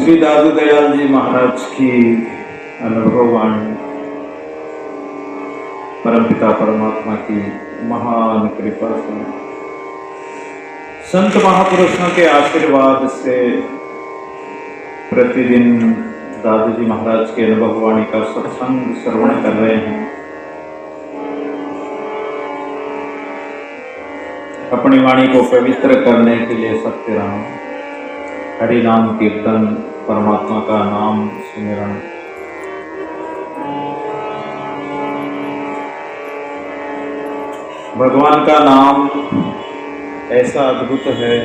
श्री दादू दयाल जी महाराज की अनुभव वाणी, परमपिता परमात्मा की महान कृपा से, संत महापुरुषों के आशीर्वाद से प्रतिदिन दादू जी महाराज के अनुभव वाणी का सत्संग श्रवण कर रहे हैं। अपनी वाणी को पवित्र करने के लिए सत्य राम, हरि नाम कीर्तन, परमात्मा का नाम सुमिरन, भगवान का नाम ऐसा अद्भुत है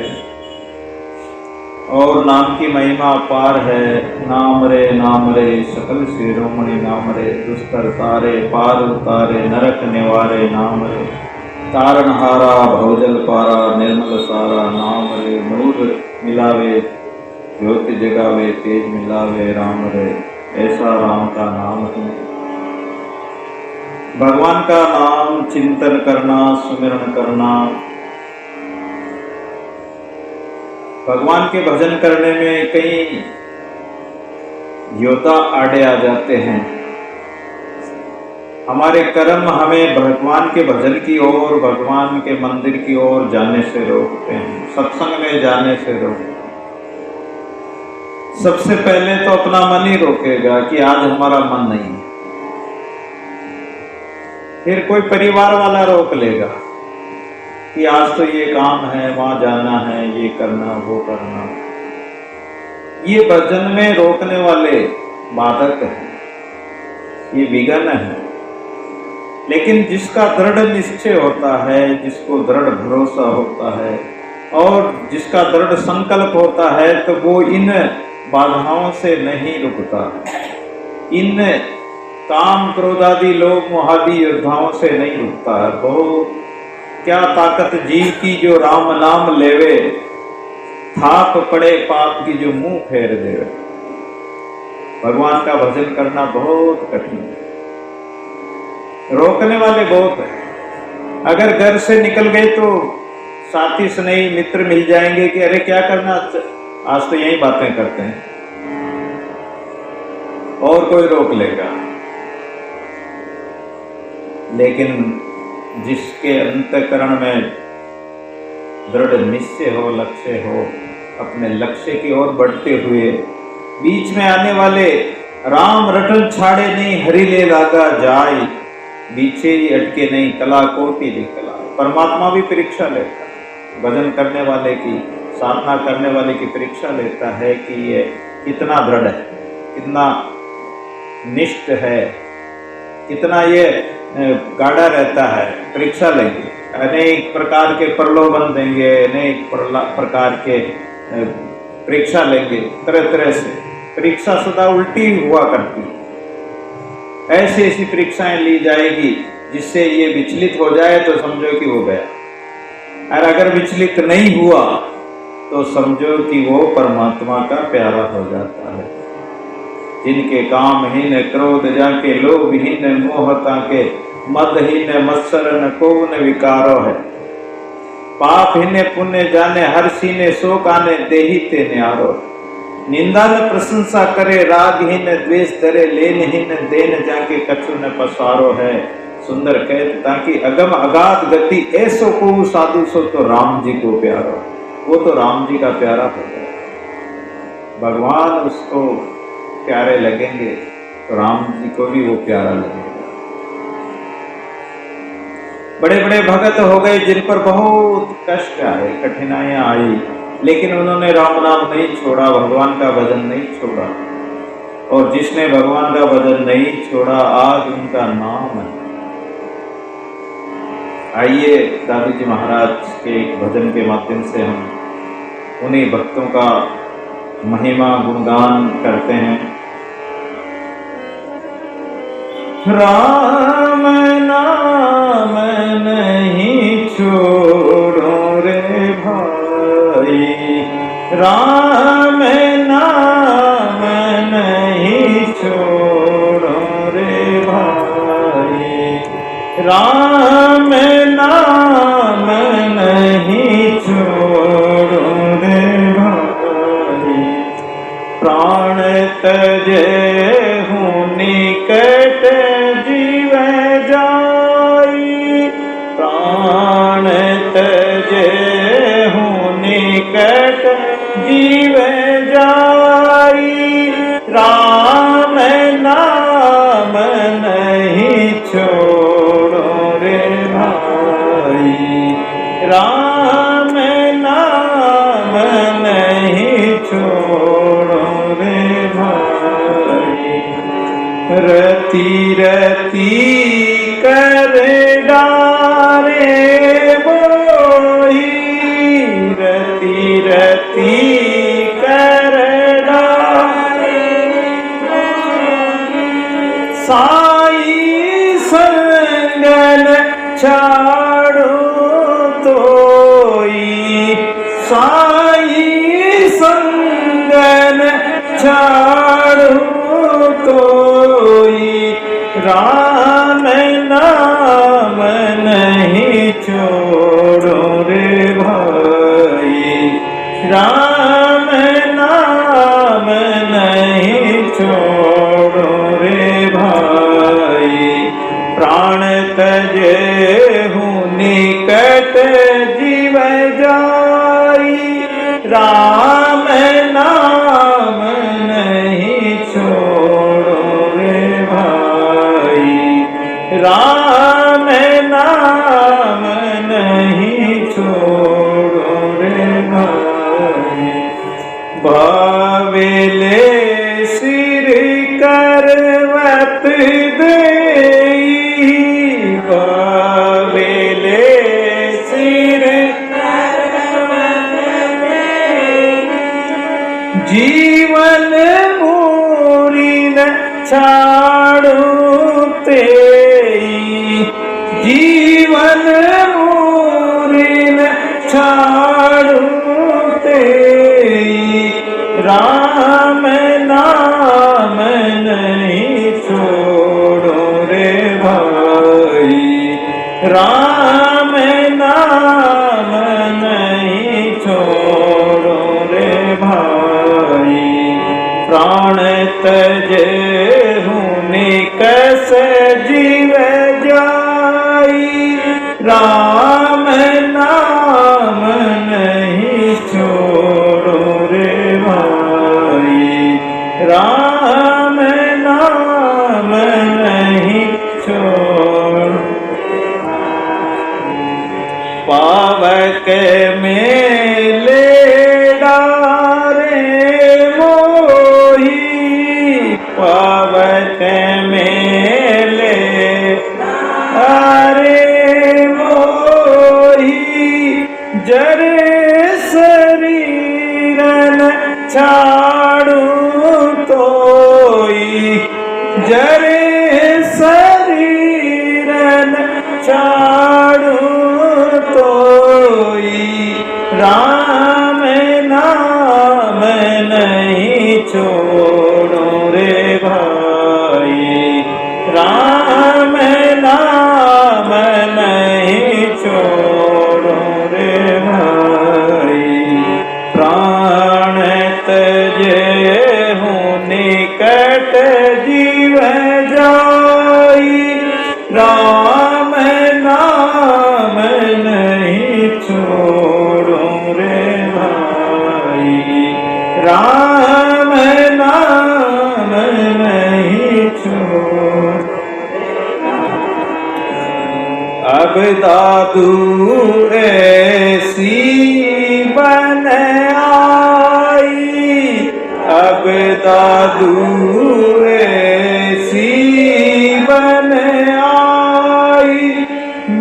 और नाम की महिमा अपार है। नाम रे सकल शिरोमणि नाम रे, दुस्तर तारे पार उतारे, नरक निवारे नाम रे, तारणहारा भवजल पारा, निर्मल सारा नाम रे, नूर मिलावे ज्योति जगावे, तेज मिलावे राम रे, ऐसा राम का नाम है। भगवान का नाम चिंतन करना, सुमिरन करना, भगवान के भजन करने में कई योद्धा आड़े आ जाते हैं। हमारे कर्म हमें भगवान के भजन की ओर, भगवान के मंदिर की ओर जाने से रोकते हैं, सत्संग में जाने से रोकते हैं। सबसे पहले तो अपना मन ही रोकेगा कि आज हमारा मन नहीं है, फिर कोई परिवार वाला रोक लेगा कि आज तो ये काम है, वहां जाना है, ये करना, वो करना। ये भजन में रोकने वाले बाधक हैं, ये विघ्न है। लेकिन जिसका दृढ़ निश्चय होता है, जिसको दृढ़ भरोसा होता है और जिसका दृढ़ संकल्प होता है, तो वो इन बाधाओं से नहीं रुकता, इन काम क्रोधादि लोभ मोहादि योद्धाओं से नहीं रुकता है। बहुत क्या ताकत जीव की जो राम नाम लेवे, थाप पड़े पाप की जो मुंह फेर देवे। भगवान का भजन करना बहुत कठिन है, रोकने वाले बहुत है। अगर घर से निकल गए तो साथी स्नेही मित्र मिल जाएंगे कि अरे क्या करना, आज तो यही बातें करते हैं, और कोई रोक लेगा। लेकिन जिसके अंतःकरण में दृढ़ निश्चय हो, लक्ष्य हो, अपने लक्ष्य की ओर बढ़ते हुए बीच में आने वाले राम रटन छाड़े नहीं, हरि ले लागा जाय, बीचे ही अटके नहीं, कला कोटि दिखला। परमात्मा भी परीक्षा लेता है, भजन करने वाले की, साधना करने वाले की परीक्षा लेता है कि ये कितना दृढ़ है, कितना निष्ठ है, कितना ये गाढ़ा रहता है। परीक्षा लेंगे, अनेक प्रकार के प्रलोभन देंगे, अनेक प्रकार के परीक्षा लेंगे, तरह तरह से परीक्षा सदा उल्टी हुआ करती है। ऐसी ऐसी परीक्षाएं ली जाएगी जिससे ये विचलित हो जाए तो समझो कि हो गया, और अगर विचलित नहीं हुआ तो समझो कि वो परमात्मा का प्यारा हो जाता है। जिनके कामहीन क्रोध जाके, लोभहीन मोहता के, मदहीन मत्सर न को न विकारो है, पापहीन पुण्य जाने, हर सीने शोक आने, देही ते न्यारो। निंदा न प्रशंसा करे, रागहीन द्वेष धरे, लेनहीन देन जाके, कछु न पसारो है। सुंदर कहत ताकि अगम अगाध गति, ऐसो को साधु सो तो राम जी को प्यारो। वो तो राम जी का प्यारा हो गया, भगवान उसको प्यारे लगेंगे तो राम जी को भी वो प्यारा लगेगा। बड़े बड़े भगत हो गए जिन पर बहुत कष्ट आए, कठिनाइयां आई, लेकिन उन्होंने राम नाम नहीं छोड़ा, भगवान का भजन नहीं छोड़ा। और जिसने भगवान का भजन नहीं छोड़ा, आज उनका नाम है। आइए दादू जी महाराज के एक भजन के माध्यम से हम उन्हीं भक्तों का महिमा गुणगान करते हैं। राम नाम नहीं छोड़ो रे भाई, राम नाम नहीं छोड़ो रे भाई, राम नाम नहीं छोड़ो रे भाई, प्राण तजे हूँ निकट जीव जाई, प्राण तजे हूँ निकट जीव जाई, राम नाम नहीं छोड़ो रे भाई, राम नाम नहीं छोड़ो रे भाई। रति रति कर डारे मोही, रति रति कर डारे साई संगन छाड़ो तोई, साई संगन छाड़ो तोई, राम नाम नहीं छोड़ो रे भाई, राम नाम नहीं छोड़ो रे भाई। प्राण तजे हूँ निकट जीव जाई, राम नाम नहीं छोड़ो रे भाई, राम नाम नहीं छोड़ो रे भाई। भावेले सिर करवत देई, भावेले सिर करवत देई, जीवन मूरी न छाड़ो तेई, जीवन मूरी न छाड़ो तेई, राम नाम नहीं छोड़ो रे भाई, राम नाम नहीं छोड़ो रे भाई। प्राण तजे हूँ निकस जीव जाई, राम नाम नहीं छोड़ो रे भाई, राम नाम नहीं छोड़ो। पावक मेले डारे मोही, पावक मेले डारे मोही, जरे शरीरन छाड़ो तोई, जरे शरीरन छाड़ो तोई, राम नाम नहीं छोड़ो रे भाई, राम नाम नहीं छोड़ो रे भाई। प्राण तजे हूँ निकट जीव जाई, राम नाम नहीं छोड़ो रे भाई, राम नाम नहीं छोड़ो। अब दादू ऐसी बन आई, अब दादू ऐसी बन आई,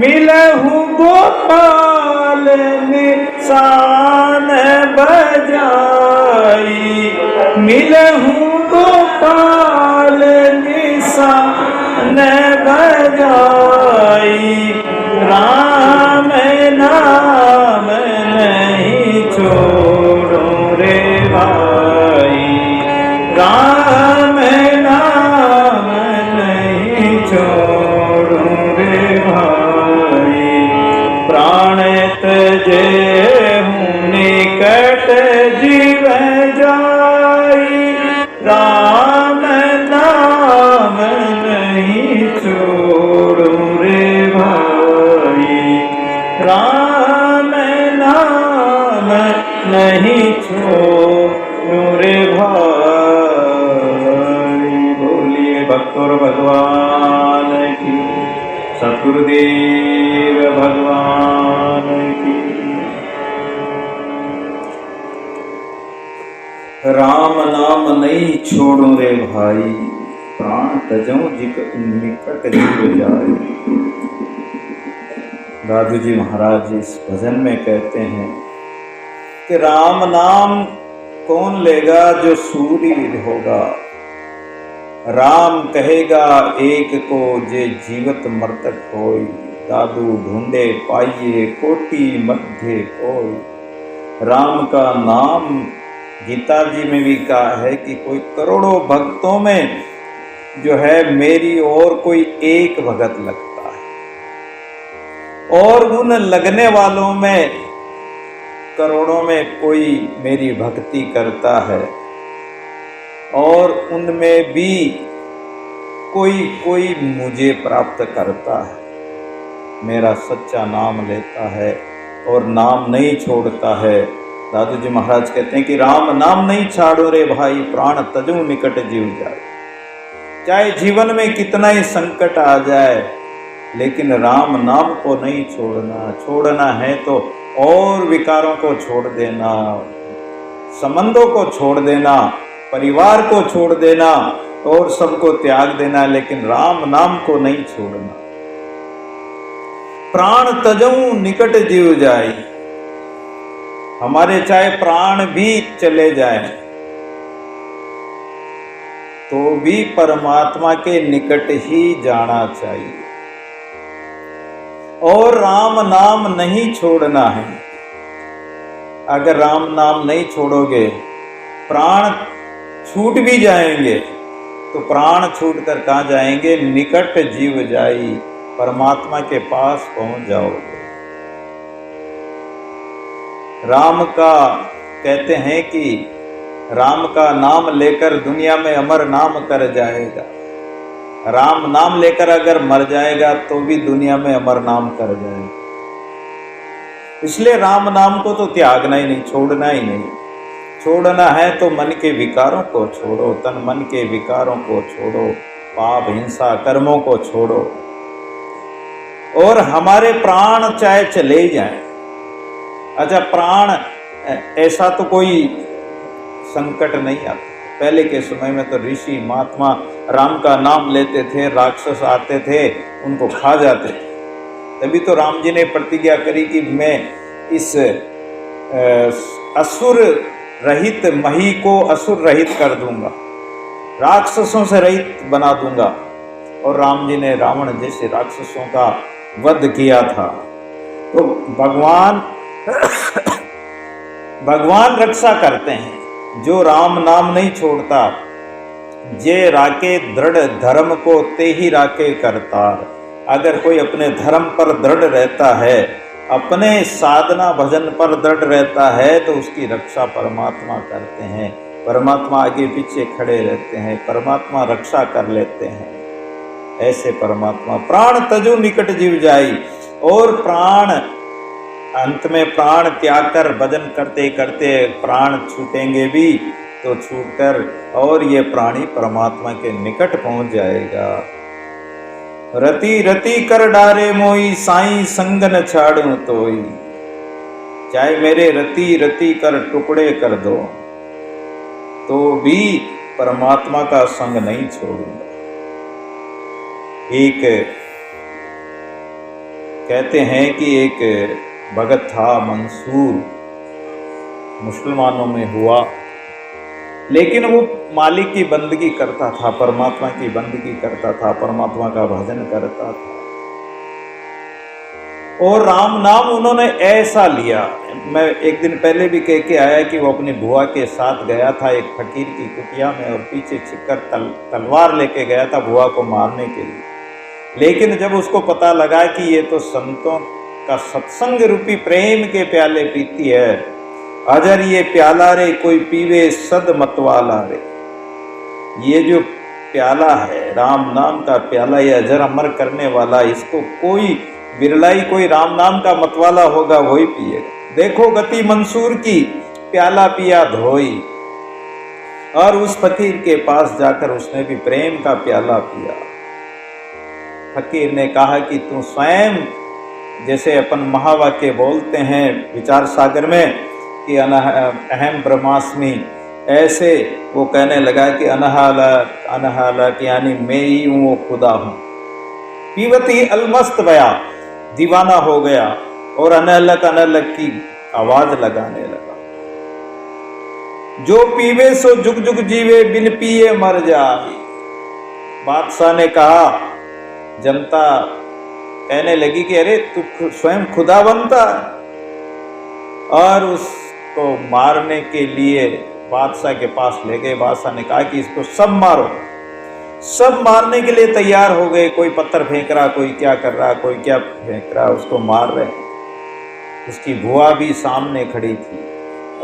मिलहु गोपाल निशान बजाई, मिलहु गोपाल निशान बजाई, राम नाम नहीं छोड़ो रे भाई, राम नाम नहीं छोड़ो रे भाई। प्राण तजे हूँ निकट जीव जाई, राम राम नाम नहीं छोड़ो रे भाई, प्राण तजो निकट जीव जाए। दादू जी महाराज इस भजन में कहते हैं कि राम नाम कौन लेगा जो सूरवीर होगा। राम कहेगा एक को जे जीवत मर्तक होई, दादू ढूंढे पाइए कोटि मध्य कोई। राम का नाम गीता जी में भी कहा है कि कोई करोड़ों भक्तों में जो है मेरी और कोई एक भगत लगता है, और उन लगने वालों में करोड़ों में कोई मेरी भक्ति करता है, और उनमें भी कोई कोई मुझे प्राप्त करता है, मेरा सच्चा नाम लेता है और नाम नहीं छोड़ता है। दादू जी महाराज कहते हैं कि राम नाम नहीं छाड़ो रे भाई, प्राण तजू निकट जीव जाए। चाहे जीवन में कितना ही संकट आ जाए, लेकिन राम नाम को नहीं छोड़ना। छोड़ना है तो और विकारों को छोड़ देना, संबंधों को छोड़ देना, परिवार को छोड़ देना और सबको त्याग देना, लेकिन राम नाम को नहीं छोड़ना। प्राण तजऊ निकट जीव जाए। हमारे चाहे प्राण भी चले जाए तो भी परमात्मा के निकट ही जाना चाहिए, और राम नाम नहीं छोड़ना है। अगर राम नाम नहीं छोड़ोगे, प्राण छूट भी जाएंगे तो प्राण छूटकर कहाँ जाएंगे? निकट जीव जाई, परमात्मा के पास पहुंच जाओगे। राम का कहते हैं कि राम का नाम लेकर दुनिया में अमर नाम कर जाएगा। राम नाम लेकर अगर मर जाएगा तो भी दुनिया में अमर नाम कर जाएगा। इसलिए राम नाम को तो त्यागना ही नहीं, छोड़ना ही नहीं। छोड़ना है तो मन के विकारों को छोड़ो, तन मन के विकारों को छोड़ो, पाप हिंसा कर्मों को छोड़ो। और हमारे प्राण चाहे चले ही जाएं, अच्छा प्राण ऐसा तो कोई संकट नहीं आता। पहले के समय में तो ऋषि महात्मा राम का नाम लेते थे, राक्षस आते थे उनको खा जाते थे। तभी तो राम जी ने प्रतिज्ञा करी कि मैं इस असुर रहित मही को असुर रहित कर दूंगा, राक्षसों से रहित बना दूंगा। और राम जी ने रावण जैसे राक्षसों का वध किया था। तो भगवान रक्षा करते हैं। जो राम नाम नहीं छोड़ता, जे राके दृढ़ धर्म को ते ही राके करतार। अगर कोई अपने धर्म पर दृढ़ रहता है, अपने साधना भजन पर दृढ़ रहता है, तो उसकी रक्षा परमात्मा करते हैं। परमात्मा आगे पीछे खड़े रहते हैं, परमात्मा रक्षा कर लेते हैं। ऐसे परमात्मा प्राण तजु निकट जीव जाई। और प्राण अंत में प्राण त्याग कर भजन करते करते प्राण छूटेंगे भी तो छूटकर, और ये प्राणी परमात्मा के निकट पहुंच जाएगा। रति रति कर डारे मोई, साईं संग न छाड़ू तोई। चाहे मेरे रति रति कर टुकड़े कर दो तो भी परमात्मा का संग नहीं छोड़ूंगा। एक कहते हैं कि एक भगत था मंसूर, मुसलमानों में हुआ, लेकिन वो मालिक की बंदगी करता था, परमात्मा की बंदगी करता था, परमात्मा का भजन करता था। और राम नाम उन्होंने ऐसा लिया। मैं एक दिन पहले भी कह के आया कि वो अपनी बुआ के साथ गया था एक फकीर की कुटिया में, और पीछे छिपकर तलवार लेके गया था बुआ को मारने के लिए। लेकिन जब उसको पता लगा कि ये तो संतों का सत्संग रूपी प्रेम के प्याले पीती है, अजर ये प्याला रे कोई पीवे सद मतवाला रे। ये जो प्याला है राम नाम का प्याला, ये अजर अमर करने वाला, इसको कोई बिरला ही कोई राम नाम का मतवाला होगा वही पिएगा। देखो गति मंसूर की, प्याला पिया धोई। और उस फकीर के पास जाकर उसने भी प्रेम का प्याला पिया। फकीर ने कहा कि तू स्वयं, जैसे अपन महावाक्य बोलते हैं विचार सागर में कि अहम ब्रह्मास्मि, ऐसे वो कहने लगा कि अनहालक अनहालक, यानी मैं ही हूँ वो खुदा हूँ। पीवती अलमस्त बया, दीवाना हो गया और अनहलक अनहलक की आवाज लगाने लगा। जो पीवे सो जुग जुग जीवे, बिन पिए मर जाए। बादशाह ने कहा, जनता कहने लगी कि अरे तू स्वयं खुदा बनता है। और उसको मारने के लिए बादशाह के पास ले गए। बादशाह ने कहा कि इसको सब मारो। सब मारने के लिए तैयार हो गए, कोई पत्थर फेंक रहा, कोई क्या कर रहा, कोई क्या फेंक रहा, उसको मार रहे। उसकी बुआ भी सामने खड़ी थी।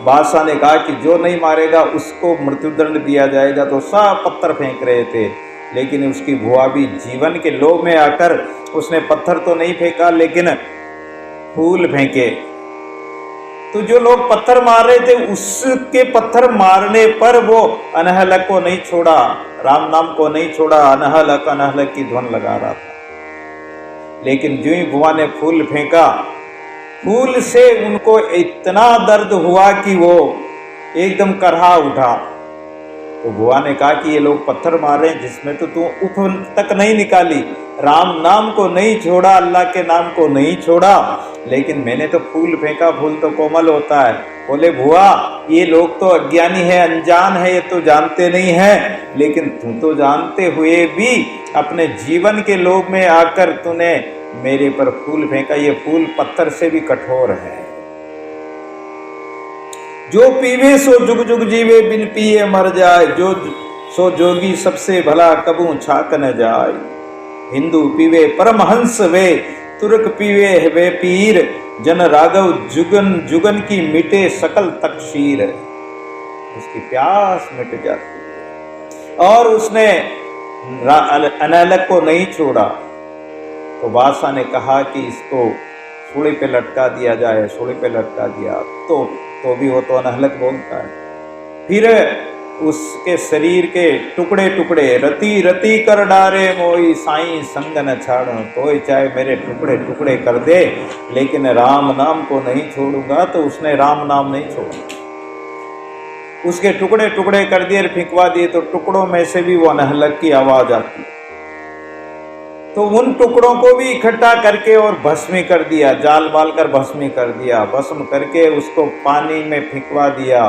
बादशाह ने कहा कि जो नहीं मारेगा उसको मृत्युदंड दिया जाएगा, तो सब पत्थर फेंक रहे थे। लेकिन उसकी बुआ भी जीवन के लोभ में आकर उसने पत्थर तो नहीं फेंका, लेकिन फूल फेंके। तो जो लोग पत्थर मार रहे थे, उसके पत्थर मारने पर वो अनहलक को नहीं छोड़ा, राम नाम को नहीं छोड़ा, अनहलक अनहलक की ध्वन लगा रहा था। लेकिन जो ही बुआ ने फूल फेंका, फूल से उनको इतना दर्द हुआ कि वो एकदम करहा उठा। तो बुआ ने कहा कि ये लोग पत्थर मार रहे हैं, जिसमें तो तू उफ तक नहीं निकाली, राम नाम को नहीं छोड़ा, अल्लाह के नाम को नहीं छोड़ा, लेकिन मैंने तो फूल फेंका, फूल तो कोमल होता है। बोले बुआ, ये लोग तो अज्ञानी है, अनजान है, ये तो जानते नहीं है, लेकिन तू तो जानते हुए भी अपने जीवन के लोभ में आकर तूने मेरे पर फूल फेंका। ये फूल पत्थर से भी कठोर है। जो पीवे सो जुग जुग जीवे, बिन पिए मर जाए। जो सो जोगी सबसे भला, कबू छाक न जाए। हिंदू पीवे परमहंस वे, तुर्क पीवे वे पीर। जन राघव जुगन जुगन की मिटे सकल तकशीर। उसकी प्यास मिट जाती है। और उसने अनहलक को नहीं छोड़ा। तो बादशाह ने कहा कि इसको सूली पे लटका दिया जाए। सूली पे लटका दिया तो भी वो तो अनहलक बोलता है। फिर उसके शरीर के टुकड़े टुकड़े रति रति कर डारे मोई, साईं संग न छाड़ो। तो चाहे मेरे टुकड़े टुकड़े कर दे, लेकिन राम नाम को नहीं छोड़ूंगा। तो उसने राम नाम नहीं छोड़ा, उसके टुकड़े टुकड़े कर दिए, फेंकवा दिए। तो टुकड़ों में से भी वो अनहलक की आवाज आती। तो उन टुकड़ों को भी इकट्ठा करके और भस्मी कर दिया, जाल बाल कर भस्मी कर दिया। भस्म करके उसको पानी में फेंकवा दिया।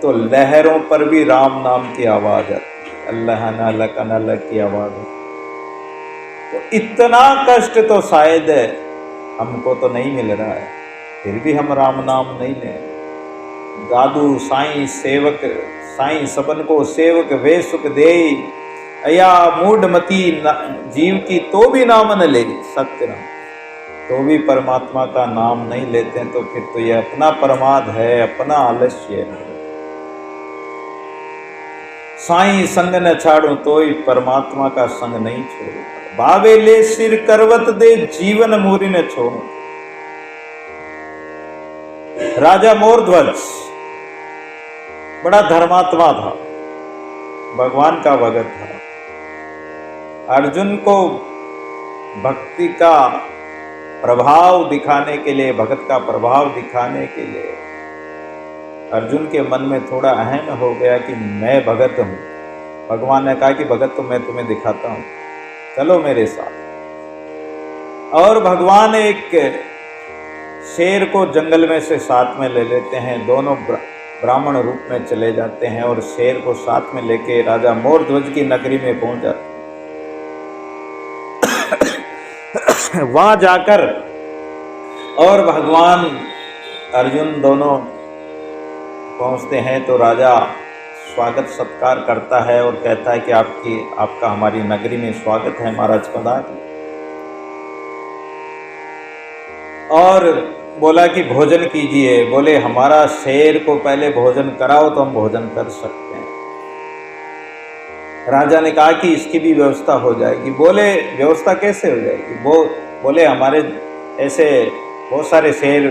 तो लहरों पर भी राम नाम की आवाज आती, अल्लाह अनहलक अनहलक की आवाज आती। तो इतना कष्ट तो शायद हमको तो नहीं मिल रहा है, फिर भी हम राम नाम नहीं ले। दादू साईं सेवक, साईं सबन को सेवक वे सुख दे। अया मूढ़मती जीव की तो भी नाम न ले, सत्य नाम, तो भी परमात्मा का नाम नहीं लेते हैं। तो फिर तो ये अपना प्रमाद है, अपना आलस्य है। साईं संग न छाड़ो, तो ही परमात्मा का संग नहीं छोड़ो। भावे ले सिर करवत दे, जीवन मोरी न छोड़ो। राजा मोरध्वज बड़ा धर्मात्मा था, भगवान का भगत था। अर्जुन को भक्ति का प्रभाव दिखाने के लिए, भगत का प्रभाव दिखाने के लिए अर्जुन के मन में थोड़ा अहम हो गया कि मैं भगत हूँ। भगवान ने कहा कि भगत तो मैं तुम्हें दिखाता हूँ, चलो मेरे साथ। और भगवान एक शेर को जंगल में से साथ में ले लेते हैं। दोनों ब्राह्मण रूप में चले जाते हैं और शेर को साथ में लेके राजा मोरध्वज की नगरी में पहुंच जाते हैं। वहां जाकर और भगवान अर्जुन दोनों पहुंचते हैं तो राजा स्वागत सत्कार करता है और कहता है कि आपका हमारी नगरी में स्वागत है महाराज पधारिए। और बोला कि भोजन कीजिए। बोले हमारा शेर को पहले भोजन कराओ तो हम भोजन कर सकते हैं। राजा ने कहा कि इसकी भी व्यवस्था हो जाएगी। बोले व्यवस्था कैसे हो जाएगी? बोले हमारे ऐसे बहुत सारे शेर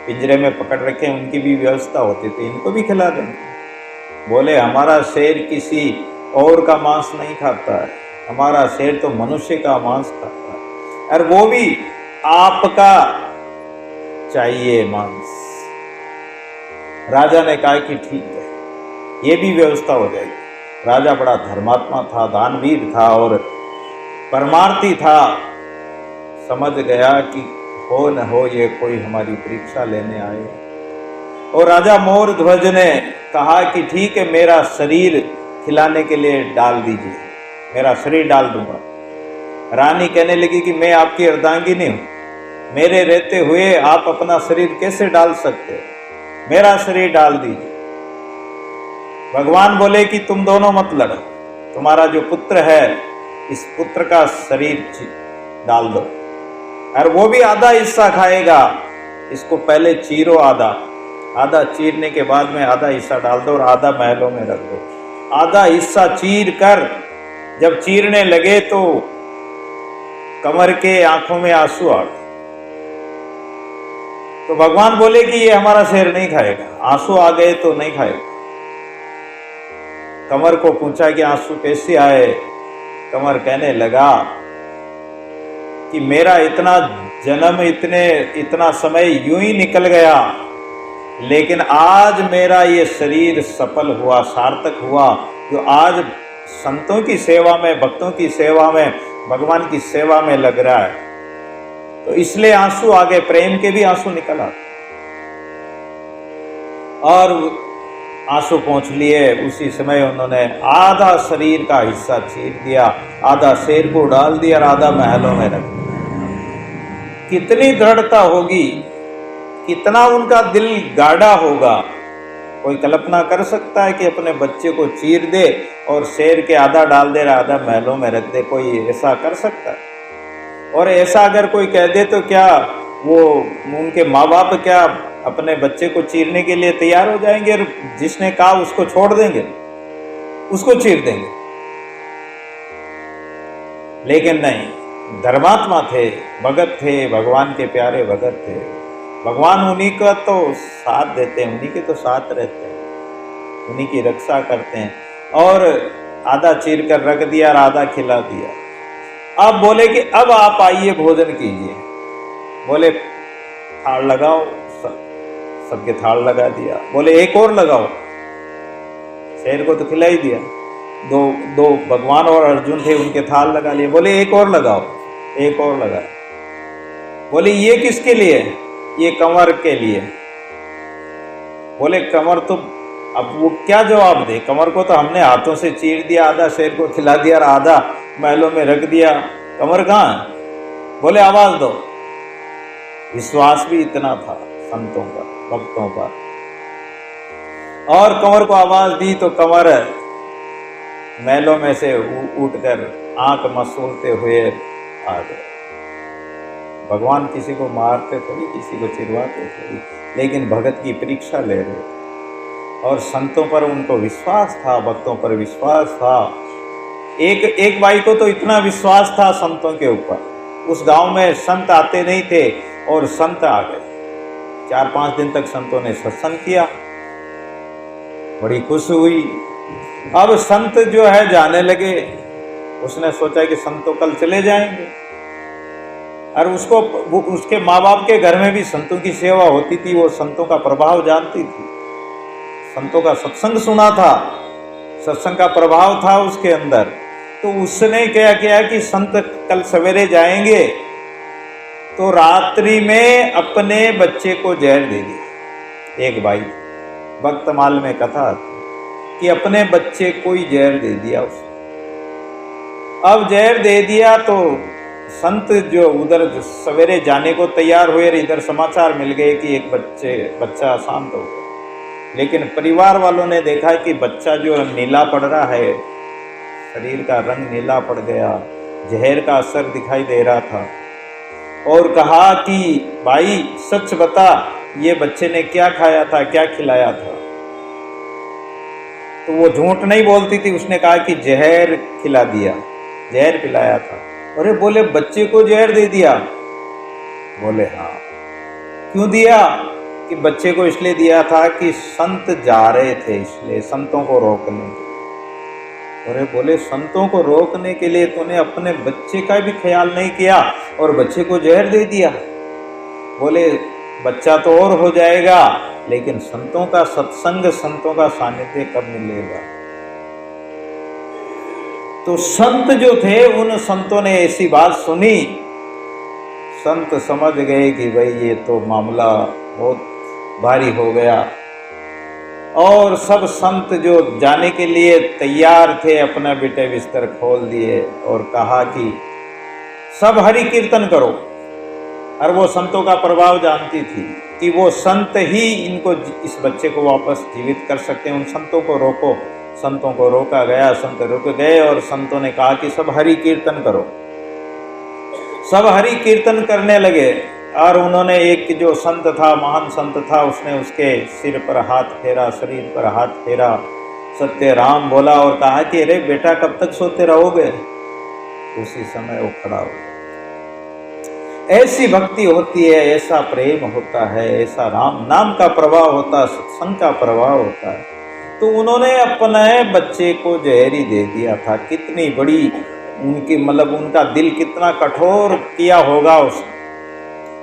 पिंजरे में पकड़ रखे हैं, उनकी भी व्यवस्था होती तो इनको भी खिला देंगे। बोले हमारा शेर किसी और का मांस नहीं खाता है, हमारा शेर तो मनुष्य का मांस खाता है, और वो भी आपका चाहिए मांस। राजा ने कहा कि ठीक है। ये भी व्यवस्था हो जाएगी। राजा बड़ा धर्मात्मा था, दानवीर था और परमार्थी था। समझ गया कि हो न हो ये कोई हमारी परीक्षा लेने आए। और राजा मोर ध्वज ने कहा कि ठीक है, मेरा शरीर खिलाने के लिए डाल दीजिए, मेरा शरीर डाल दूंगा। रानी कहने लगी कि मैं आपकी अर्धांगिनी हूं, मेरे रहते हुए आप अपना शरीर कैसे डाल सकते हो, मेरा शरीर डाल दीजिए। भगवान बोले कि तुम दोनों मत लड़ो, तुम्हारा जो पुत्र है इस पुत्र का शरीर डाल दो, और वो भी आधा हिस्सा खाएगा, इसको पहले चीरो, आधा चीरने के बाद में आधा हिस्सा डाल दो और आधा महलों में रख दो। आधा हिस्सा चीर कर जब चीरने लगे तो कंवर के आंखों में आंसू आ गए। तो भगवान बोले कि ये हमारा शेर नहीं खाएगा, आंसू आ गए तो नहीं खाएगा। कंवर को पूछा कि आंसू कैसे आए? कंवर कहने लगा कि मेरा इतना जन्म, इतना समय यूं ही निकल गया, लेकिन आज मेरा ये शरीर सफल हुआ, सार्थक हुआ, जो आज संतों की सेवा में, भक्तों की सेवा में, भगवान की सेवा में लग रहा है। तो इसलिए आंसू आ गए, प्रेम के भी आंसू निकल आते और आंसू पहुंच लिए। उसी समय उन्होंने आधा शरीर का हिस्सा चीर दिया, आधा शेर को डाल दिया और आधा महलों में रख दिया। कितनी दृढ़ता होगी, कितना उनका दिल गाढ़ा होगा। कोई कल्पना कर सकता है कि अपने बच्चे को चीर दे और शेर के आधा डाल दे, आधा महलों में रख दे? कोई ऐसा कर सकता है? और ऐसा अगर कोई कह दे तो क्या वो उनके माँ बाप क्या अपने बच्चे को चीरने के लिए तैयार हो जाएंगे और जिसने कहा उसको छोड़ देंगे, उसको चीर देंगे? लेकिन नहीं, धर्मात्मा थे, भगत थे, भगवान के प्यारे भगत थे। भगवान उन्हीं का तो साथ देते हैं, उन्हीं के तो साथ रहते हैं, उन्हीं की रक्षा करते हैं। और आधा चीर कर रख दिया और आधा खिला दिया। अब बोले कि अब आप आइए, भोजन कीजिए। बोले थाल लगाओ, सबके थाल लगा दिया। बोले एक और लगाओ, शेर को तो खिला ही दिया। दो भगवान और अर्जुन थे, उनके थाल लगा लिए। बोले एक और लगाओ, एक और लगा। बोले ये किसके लिए? ये कंवर के लिए। बोले कंवर तो अब वो क्या जवाब दे? कंवर को तो हमने हाथों से चीर दिया, आधा शेर को खिला दिया और आधा महलों में रख दिया। कंवर कहाँ है? बोले आवाज दो। विश्वास भी इतना था संतों पर, भक्तों पर। और कंवर को आवाज दी तो कंवर महलों में से उठकर आंख मसूलते हुए आ गए। भगवान किसी को मारते थोड़ी, किसी को चिरवाते थोड़ी, लेकिन भगत की परीक्षा ले रहे। और संतों पर उनको विश्वास था, भक्तों पर विश्वास था। एक भाई को तो इतना विश्वास था संतों के ऊपर, उस गांव में संत आते नहीं थे और संत आ गए। 4-5 दिन तक संतों ने सत्संग किया, बड़ी खुश हुई। अब संत जो है जाने लगे। उसने सोचा कि संत तो कल चले जाएंगे, और उसके माँ बाप के घर में भी संतों की सेवा होती थी। वो संतों का प्रभाव जानती थी, संतों का सत्संग सुना था, सत्संग का प्रभाव था उसके अंदर। तो उसने क्या किया कि संत कल सवेरे जाएंगे, तो रात्रि में अपने बच्चे को जहर दे दिया। एक भाई, भक्तमाल में कथा कि अपने बच्चे को ही जहर दे दिया उसने। अब जहर दे दिया तो संत जो उधर सवेरे जाने को तैयार हुए, इधर समाचार मिल गए कि एक बच्चा शांत हो गया। लेकिन परिवार वालों ने देखा कि बच्चा जो नीला पड़ रहा है, शरीर का रंग नीला पड़ गया, जहर का असर दिखाई दे रहा था। और कहा कि भाई सच बता, ये बच्चे ने क्या खाया था, क्या खिलाया था? तो वो झूठ नहीं बोलती थी, उसने कहा कि जहर खिला दिया, जहर पिलाया था। अरे बोले बच्चे को जहर दे दिया? बोले हाँ। क्यों दिया? कि बच्चे को इसलिए दिया था कि संत जा रहे थे, इसलिए संतों को रोकने के लिए। अरे बोले संतों को रोकने के लिए तूने अपने बच्चे का भी ख्याल नहीं किया और बच्चे को जहर दे दिया? बोले बच्चा तो और हो जाएगा, लेकिन संतों का सत्संग, संतों का सानिध्य कब मिलेगा? तो संत जो थे, उन संतों ने ऐसी बात सुनी, संत समझ गए कि भाई ये तो मामला बहुत भारी हो गया, और सब संत जो जाने के लिए तैयार थे अपना बिटे बिस्तर खोल दिए और कहा कि सब हरि कीर्तन करो। और वो संतों का प्रभाव जानती थी कि वो संत ही इनको, इस बच्चे को वापस जीवित कर सकते हैं। उन संतों को रोको। संतों को रोका गया, संत रुक गए और संतों ने कहा कि सब हरि कीर्तन करो। सब हरि कीर्तन करने लगे और उन्होंने, एक जो संत था, महान संत था, उसने उसके सिर पर हाथ फेरा, शरीर पर हाथ फेरा, सत्य राम बोला और कहा कि अरे बेटा कब तक सोते रहोगे? उसी समय वो खड़ा हो गया। ऐसी भक्ति होती है, ऐसा प्रेम होता है, ऐसा राम नाम का प्रभाव होता है, सत्संग का प्रभाव होता है। तो उन्होंने अपने बच्चे को जहरी दे दिया था। कितनी बड़ी उनकी, मतलब उनका दिल कितना कठोर किया होगा उसने,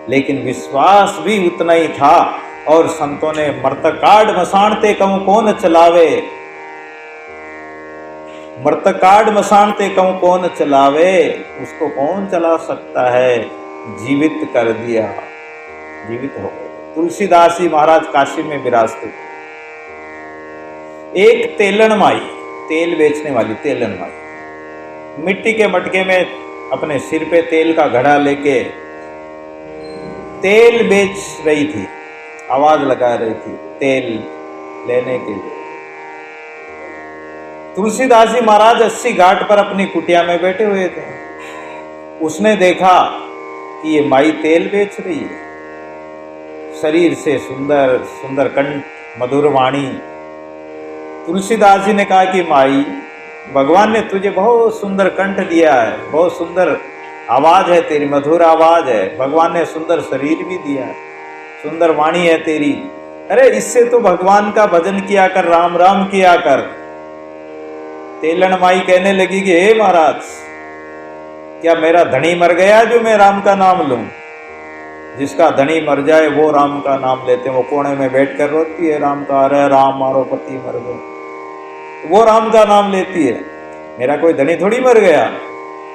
लेकिन विश्वास भी उतना ही था। और संतों ने मर्तकाड मसाणते कहूं कौन चलावे, मर्तकाड मसाणते कहूं कौन चलावे, उसको कौन चला सकता है? जीवित कर दिया, जीवित हो गए। तुलसीदास जी महाराज काशी में विराजते थे। एक तेलन माई, तेल बेचने वाली तेलन माई, मिट्टी के मटके में अपने सिर पे तेल का घड़ा लेके तेल बेच रही थी, आवाज लगा रही थी तेल लेने के लिए। तुलसीदास जी महाराज 80 घाट पर अपनी कुटिया में बैठे हुए थे। उसने देखा कि ये माई तेल बेच रही है, शरीर से सुंदर सुंदर कंठ, मधुर वाणी। तुलसीदास जी ने कहा कि माई, भगवान ने तुझे बहुत सुंदर कंठ दिया है, बहुत सुंदर आवाज है तेरी, मधुर आवाज है, भगवान ने सुंदर शरीर भी दिया है, सुंदर वाणी है तेरी। अरे इससे तो भगवान का भजन किया कर, राम राम किया कर। तेलन माई कहने लगी कि हे महाराज, क्या मेरा धनी मर गया जो मैं राम का नाम लूं? जिसका धनी मर जाए वो राम का नाम लेते हैं। वो कोने में बैठ कर रोती है राम का, अरे राम मारो पति मर गए, वो राम का नाम लेती है। मेरा कोई धनी थोड़ी मर गया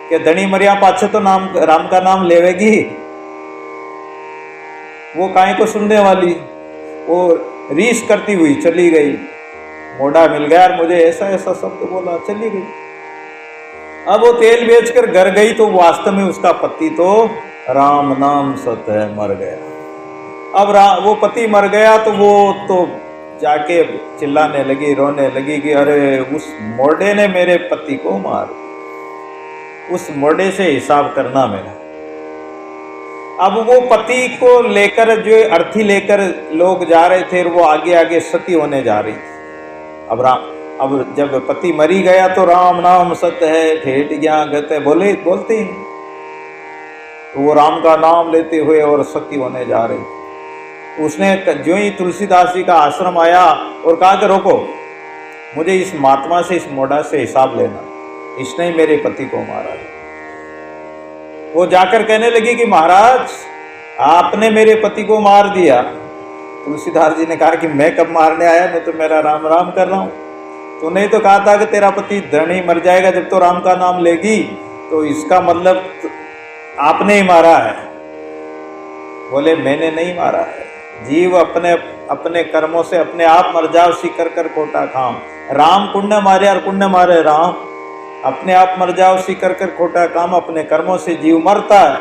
कि धनी मरिया पाछे तो नाम, राम का नाम लेवेगी। वो काहे को सुनने वाली, वो रीस करती हुई चली गई। मोड़ा मिल गया और मुझे ऐसा ऐसा शब्द बोला, चली गई। अब वो तेल बेचकर घर गई तो वास्तव में उसका पति तो राम नाम सत है, मर गया। अब वो पति मर गया तो वो तो जाके चिल्लाने लगी, रोने लगी कि अरे उस मोड़े ने मेरे पति को मार, उस मोड़े से हिसाब करना मेरा। अब वो पति को लेकर, जो अर्थी लेकर लोग जा रहे थे, वो आगे आगे सती होने जा रही थी। अब जब पति मरी गया तो राम नाम सत्य है, ठेठ गया गते बोलते ही, तो वो राम का नाम लेते हुए और सती होने जा रही। उसने जो ही तुलसीदास जी का आश्रम आया और कहा कि रोको, मुझे इस महात्मा से, इस मोड़ा से हिसाब लेना, इसने ही मेरे पति को मारा। वो जाकर कहने लगी कि महाराज आपने मेरे पति को मार दिया। तुलसीदास जी ने कहा कि मैं कब मारने आया, मैं तो मेरा राम राम कर रहा हूँ। तूने तो कहा था कि तेरा पति धनी मर जाएगा जब तो राम का नाम लेगी, तो इसका मतलब आपने ही मारा है। बोले मैंने नहीं मारा है, जीव अपने अपने कर्मों से अपने आप मर जाओ, सीकर कर खोटा काम। राम पुण्य मारे और पुण्य मारे राम, अपने आप मर जाओ, सीकर कर खोटा काम। अपने कर्मों से जीव मरता है।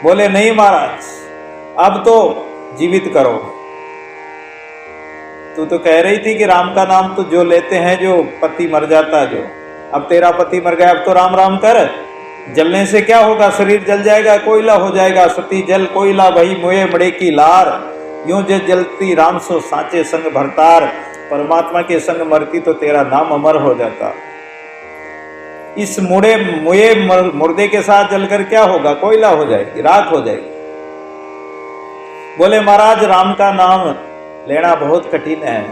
बोले नहीं महाराज, अब तो जीवित करो। तू तो कह रही थी कि राम का नाम तो जो लेते हैं, जो पति मर जाता है, जो अब तेरा पति मर गया, अब तो राम राम कर। जलने से क्या होगा, शरीर जल जाएगा, कोयला हो जाएगा। सती जल कोयला वही मुए मड़े की लार, यूं जे जलती राम सो सांचे संग भरतार। परमात्मा के संग मरती तो तेरा नाम अमर हो जाता। इस मुए मुर्दे के साथ जलकर क्या होगा, कोयला हो जाएगी, राख हो जाएगी। बोले महाराज राम का नाम लेना बहुत कठिन है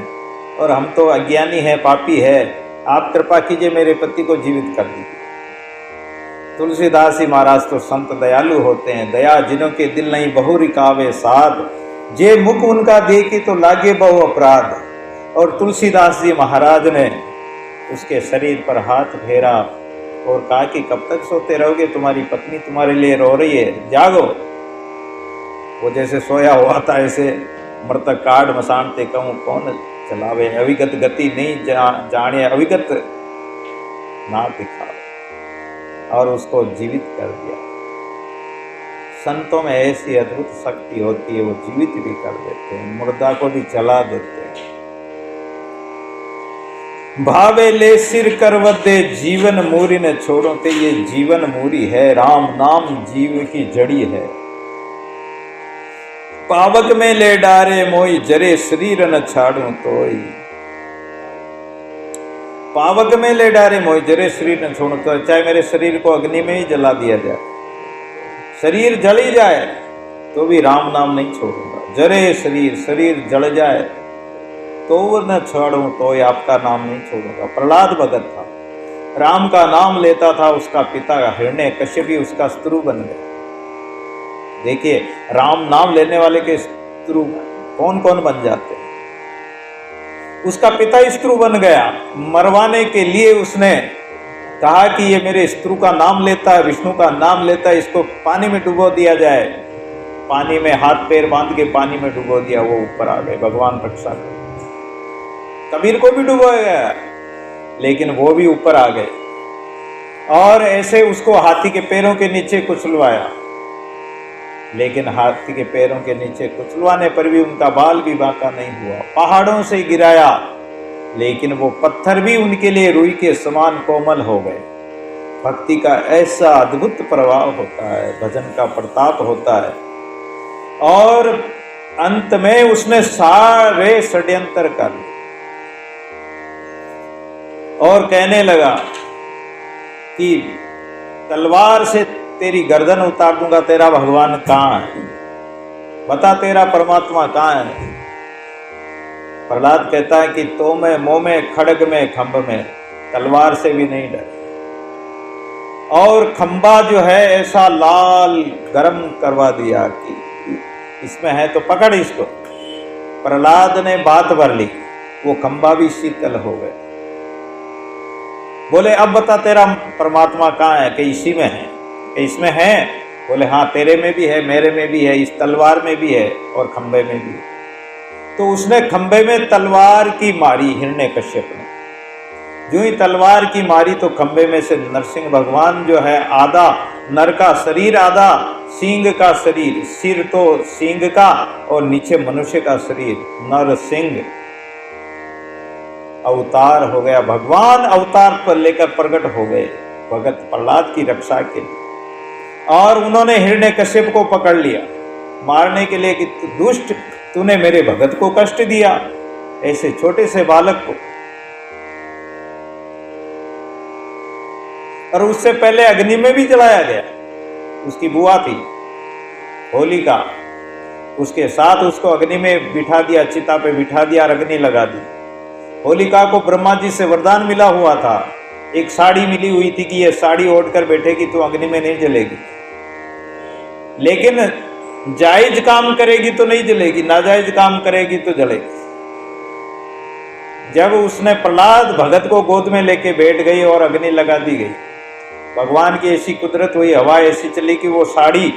और हम तो अज्ञानी हैं, पापी है, आप कृपा कीजिए मेरे पति को जीवित कर दीजिए। तुलसीदास जी महाराज तो संत दयालु होते हैं। दया जिनों के दिल नहीं बहु रिकावे साध, जे मुख उनका देखी तो लागे बहु अपराध। और तुलसीदास जी महाराज ने उसके शरीर पर हाथ फेरा और कहा कि कब तक सोते रहोगे, तुम्हारी पत्नी तुम्हारे लिए रो रही है, जागो। वो जैसे सोया हुआ था ऐसे मृतक काढ़ मसानते कहूँ कौन चलावे, अविगत गति नहीं जाने अविगत ना दिखा, और उसको जीवित कर दिया। संतों में ऐसी अद्भुत शक्ति होती है, वो जीवित भी कर देते हैं, मुर्दा को भी जला देते हैं। भावे ले सिर करवदे जीवन मूरी न छोड़ो, ते ये जीवन मूरी है, राम नाम जीव की जड़ी है। पावक में ले डारे मोई, जरे शरीर न छाड़ू तोई। पावक में ले डारे मोई, जरे शरीर न छोड़ू तो, चाहे मेरे शरीर को अग्नि में ही जला दिया जाए, शरीर जल ही जाए तो भी राम नाम नहीं छोड़ूंगा। जरे शरीर जल जाए तो न छोड़ूं तो आपका नाम नहीं छोड़ूंगा। प्रहलाद भगत था, राम का नाम लेता था, उसका पिता हिरण्यकश्यप भी उसका शत्रु बन गया। देखिए राम नाम लेने वाले के शत्रु कौन कौन बन जाते हैं। उसका पिता शत्रु बन गया, मरवाने के लिए उसने कहा कि ये मेरे शत्रु का नाम लेता है, विष्णु का नाम लेता है, इसको पानी में डुबो दिया जाए। पानी में हाथ पैर बांध के पानी में डुबो दिया, वो ऊपर आ गए, भगवान रक्षा कर। कबीर को भी डुबोया गया लेकिन वो भी ऊपर आ गए, और ऐसे उसको हाथी के पैरों के नीचे कुचलवाया, लेकिन हाथी के पैरों के नीचे कुचलवाने पर भी उनका बाल भी बांका नहीं हुआ। पहाड़ों से गिराया लेकिन वो पत्थर भी उनके लिए रुई के समान कोमल हो गए। भक्ति का ऐसा अद्भुत प्रभाव होता है, भजन का प्रताप होता है। और अंत में उसने सारे षड्यंत्र कर लिए और कहने लगा कि तलवार से तेरी गर्दन उतार दूंगा, तेरा भगवान कहाँ है, बता तेरा परमात्मा कहाँ है। प्रहलाद कहता है कि तो मैं मोह में खड़ग में खंभ में, तलवार से भी नहीं डर। और खंबा जो है ऐसा लाल गरम करवा दिया कि इसमें है तो पकड़ इसको। प्रहलाद ने बात भर ली, वो खंबा भी शीतल हो गए। बोले अब बता तेरा परमात्मा कहाँ है, कि इसी में है, कि इसमें है। बोले हाँ तेरे में भी है, मेरे में भी है, इस तलवार में भी है और खंबे में भी है। तो उसने खंबे में तलवार की मारी हिरण्यकश्यप ने। जो ही तलवार की मारी तो खंबे में से नरसिंह भगवान जो है, आधा नर का शरीर आधा सिंह का शरीर, सिर तो सिंह का और नीचे मनुष्य का शरीर, नर सिंह अवतार हो गया। भगवान अवतार पर लेकर प्रकट हो गए भगत प्रहलाद की रक्षा के लिए। और उन्होंने हिरण्यकश्यप को पकड़ लिया मारने के लिए कि दुष्ट, तूने मेरे भगत को कष्ट दिया, ऐसे छोटे से बालक को। और उससे पहले अग्नि में भी जलाया गया। उसकी बुआ थी होलिका, उसके साथ उसको अग्नि में बिठा दिया, चिता पे बिठा दिया और अग्नि लगा दी। होलिका को ब्रह्मा जी से वरदान मिला हुआ था, एक साड़ी मिली हुई थी कि ये साड़ी ओढ़ कर बैठेगी तो अग्नि में नहीं जलेगी, लेकिन जायज काम करेगी तो नहीं जलेगी, नाजायज काम करेगी तो जलेगी। जब उसने प्रहलाद भगत को गोद में लेके बैठ गई और अग्नि लगा दी गई, भगवान की ऐसी कुदरत हुई, हवा ऐसी चली कि वो साड़ी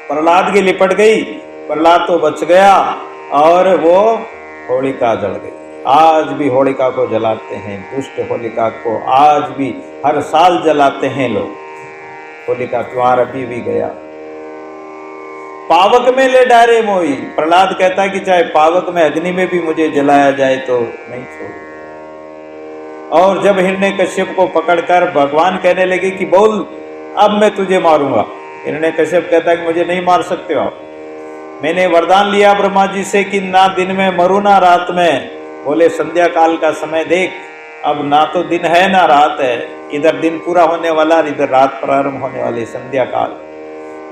प्रहलाद की लिपट गई। प्रहलाद तो बच गया और वो होलिका जल गई। आज भी होलिका को जलाते हैं, दुष्ट होलिका को आज भी हर साल जलाते हैं लोग। होलिका त्योहार अभी भी गया। पावक में ले डारे मोई, प्रहलाद कहता है कि चाहे पावक में अग्नि में भी मुझे जलाया जाए तो नहीं छोड़ूंगा। और जब हिरण्यकश्यप को पकड़कर भगवान कहने लगे कि बोल अब मैं तुझे मारूंगा, हिरण्यकश्यप कहता है कि मुझे नहीं मार सकते हो आप, मैंने वरदान लिया ब्रह्मा जी से कि ना दिन में मरू ना रात में। बोले संध्या काल का समय देख, अब ना तो दिन है ना रात है, इधर दिन पूरा होने वाला और इधर रात प्रारंभ होने वाली, संध्या काल।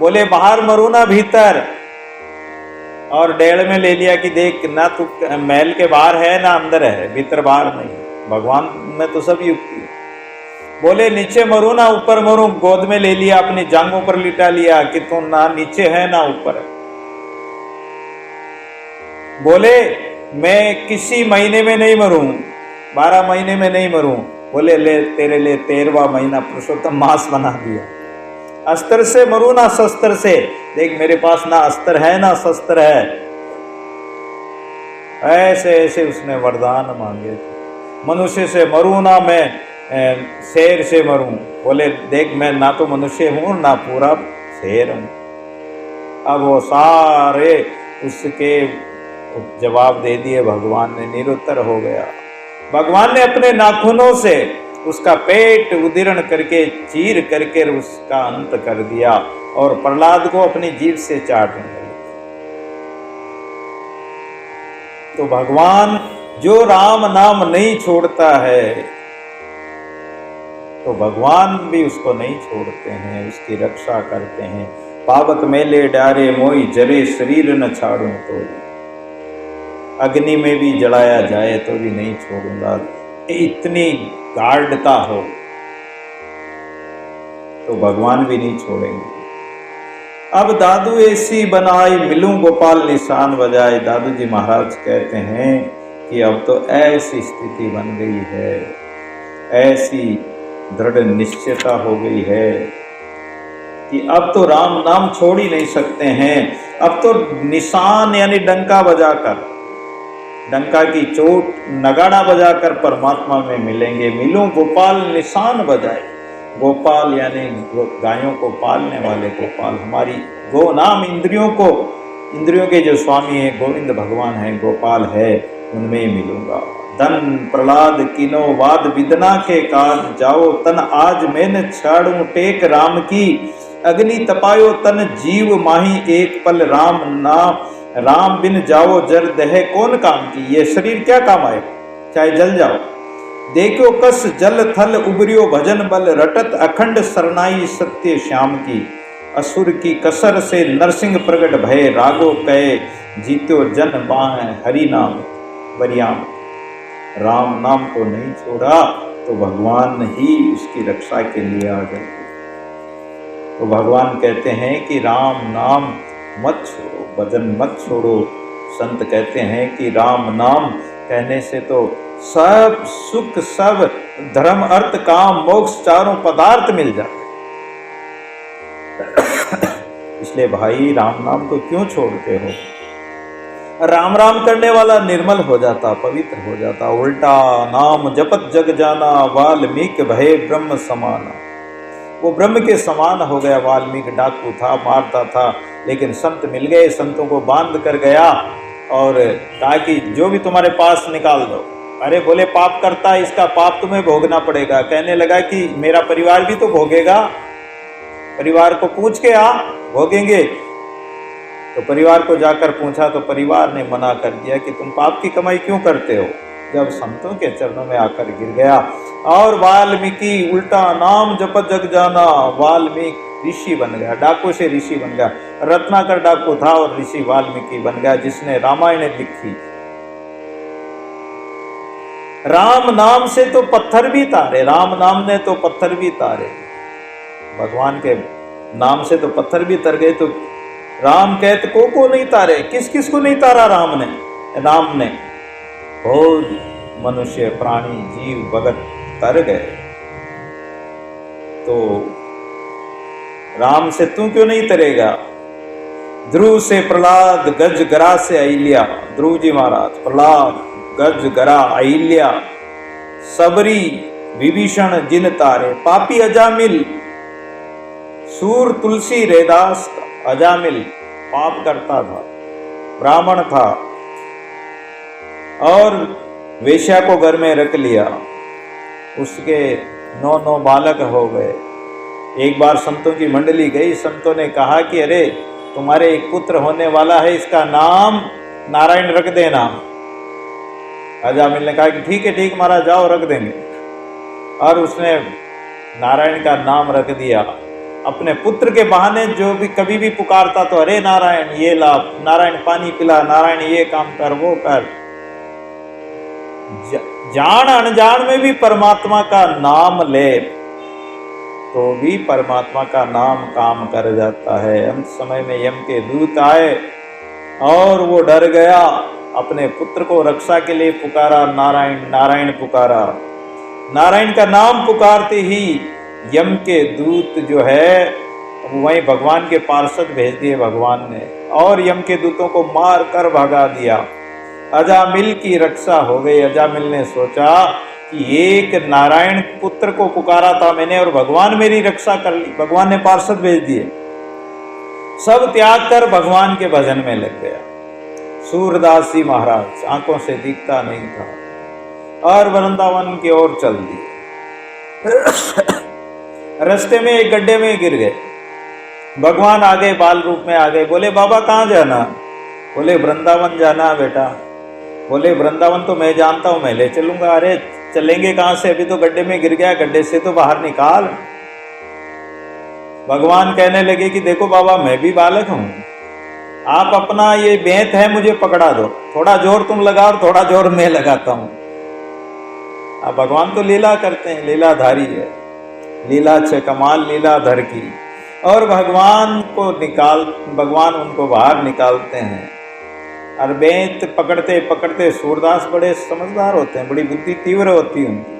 बोले बाहर मरू ना भीतर, और डेढ़ में ले लिया कि देख ना तू महल के बाहर है ना अंदर है, भीतर बाहर नहीं। भगवान में तो सब युक्ति। बोले नीचे मरू ना ऊपर मरू, गोद में ले लिया, अपनी जांघों पर लिटा लिया कि तू ना नीचे है ना ऊपर है। बोले मैं किसी महीने में नहीं मरूं, 12 महीने में नहीं मरूं। बोले ले तेरे लिए 13वां महीना पुरुषोत्तम मास बना दिया। अस्त्र से मरूं ना शस्त्र से। देख मेरे पास ना अस्त्र है ना शस्त्र है। ऐसे ऐसे उसने वरदान मांगे थे। मनुष्य से मरूं ना मैं शेर से मरूं। बोले देख मैं ना तो मनुष्य हूं ना पूरा शेर हूं। अब वो सारे उसके जवाब दे दिए भगवान ने, निरुत्तर हो गया। भगवान ने अपने नाखूनों से उसका पेट उदीर्ण करके चीर करके उसका अंत कर दिया और प्रहलाद को अपनी जीभ से चाटने लगे। तो भगवान जो राम नाम नहीं छोड़ता है तो भगवान भी उसको नहीं छोड़ते हैं, उसकी रक्षा करते हैं। पावत मेले डारे मोई जरे शरीर न छाड़ू तो, अग्नि में भी जलाया जाए तो भी नहीं छोड़ूंगा। इतनी गाढ़ता हो तो भगवान भी नहीं छोड़ेंगे। अब दादू ऐसी बनाई मिलूं गोपाल निशान बजाए। दादू जी महाराज कहते हैं कि अब तो ऐसी स्थिति बन गई है, ऐसी दृढ़ निश्चयता हो गई है कि अब तो राम नाम छोड़ ही नहीं सकते हैं। अब तो निशान यानी डंका बजाकर, डंका की चोट नगाड़ा बजाकर परमात्मा में मिलेंगे। मिलूं गोपाल निशान बजाए। गोपाल यानी गायों को पालने वाले गोपाल, हमारी गो नाम इंद्रियों को, इंद्रियों के जो स्वामी है गोविंद भगवान है, गोपाल है, उनमें मिलूंगा। धन प्रहलाद किनो वाद विदना के काज, जाओ तन आज मैंने छाड़ू टेक राम की। अग्नि तपायो तन जीव माही एक पल, राम नाम राम बिन जाओ जर दह कौन काम की। ये शरीर क्या काम आए, चाहे जल जाओ। देखो कस जल थल उबरियो भजन बल, रटत अखंड सरनाई सत्य श्याम की। असुर की कसर से नरसिंह प्रगट भय, रागो कहे जीत्यो जन बाह हरि नाम वरियाम। राम नाम को नहीं छोड़ा तो भगवान ही उसकी रक्षा के लिए आ गए। तो भगवान कहते हैं कि राम नाम मत छोड़ो, भजन मत छोड़ो। संत कहते हैं कि राम नाम कहने से तो सब सुख, सब धर्म अर्थ काम मोक्ष चारों पदार्थ मिल जाते। इसलिए भाई राम नाम को क्यों छोड़ते हो। राम राम करने वाला निर्मल हो जाता, पवित्र हो जाता। उल्टा नाम जपत जग जाना, वाल्मीकि भय ब्रह्म समाना। वो ब्रह्म के समान हो गया। वाल्मीकि डाकू था, मारता था, लेकिन संत मिल गए, संतों को बांध कर गया और कहा कि जो भी तुम्हारे पास निकाल दो। अरे बोले पाप करता है, इसका पाप तुम्हें भोगना पड़ेगा। कहने लगा कि मेरा परिवार भी तो भोगेगा, परिवार को पूछ के आ, भोगेंगे। तो परिवार को जाकर पूछा तो परिवार ने मना कर दिया कि तुम पाप की कमाई क्यों करते हो। जब संतों के चरणों में आकर गिर गया और वाल्मीकि उल्टा नाम जपत जग जाना, वाल्मीकि ऋषि बन गया, डाकू से ऋषि बन गया। रत्नाकर डाकू था और ऋषि वाल्मीकि बन गया, जिसने रामायण लिखी। राम नाम से तो पत्थर भी तारे, राम नाम ने तो पत्थर भी तारे। भगवान के नाम से तो पत्थर भी तर गए। तो राम कहते को नहीं तारे, किस किस को नहीं तारा राम ने। राम ने बहुत मनुष्य प्राणी जीव भगत तर गए। तो राम से तू क्यों नहीं तरेगा। ध्रुव से प्रहलाद, गज गरा से अहिल्या। ध्रुव जी महाराज, प्रहलाद, गज गरा, अहिल्या, सबरी, विभीषण जिन तारे। पापी अजामिल, सूर तुलसी रैदास। अजामिल पाप करता था, ब्राह्मण था और वेश्या को घर में रख लिया। उसके 9 बालक हो गए। एक बार संतों की मंडली गई, संतों ने कहा कि अरे तुम्हारे एक पुत्र होने वाला है, इसका नाम नारायण रख देना। अजामिल ने कहा कि ठीक है ठीक महाराज, जाओ रख देंगे। और उसने नारायण का नाम रख दिया। अपने पुत्र के बहाने जो भी कभी भी पुकारता तो अरे नारायण ये ला, नारायण पानी पिला, नारायण ये काम कर, वो कर। जान अनजान में भी परमात्मा का नाम ले तो भी परमात्मा का नाम काम कर जाता है। अंत समय में यम के दूत आए और वो डर गया अपने पुत्र को रक्षा के लिए पुकारा, नारायण नारायण पुकारा। नारायण का नाम पुकारते ही यम के दूत जो है वहीं भगवान के पार्षद भेज दिए भगवान ने, और यम के दूतों को मार कर भगा दिया। अजामिल की रक्षा हो गई। अजामिल ने सोचा कि एक नारायण पुत्र को पुकारा था मैंने और भगवान मेरी रक्षा कर ली, भगवान ने पार्षद भेज दिए। सब त्याग कर भगवान के भजन में लग गया। सूरदास जी महाराज आंखों से दिखता नहीं था और वृंदावन की ओर चल दिए। रास्ते में एक गड्ढे में गिर गए। भगवान आ गए, बाल रूप में आ गए। बोले बाबा कहाँ जाना? बोले वृंदावन जाना बेटा। बोले वृंदावन तो मैं जानता हूँ, मैं ले चलूंगा। अरे चलेंगे कहाँ से, अभी तो गड्ढे में गिर गया, गड्ढे से तो बाहर निकाल। भगवान कहने लगे कि देखो बाबा मैं भी बालक हूँ, आप अपना ये बेंत है मुझे पकड़ा दो, थोड़ा जोर तुम लगाओ और थोड़ा जोर मैं लगाता हूँ। अब भगवान तो लीला करते हैं, लीलाधारी है, लीला छे कमाल लीलाधर की। और भगवान उनको बाहर निकालते हैं। और बेंत पकड़ते पकड़ते, सूरदास बड़े समझदार होते हैं, बड़ी बुद्धि तीव्र होती है उनकी।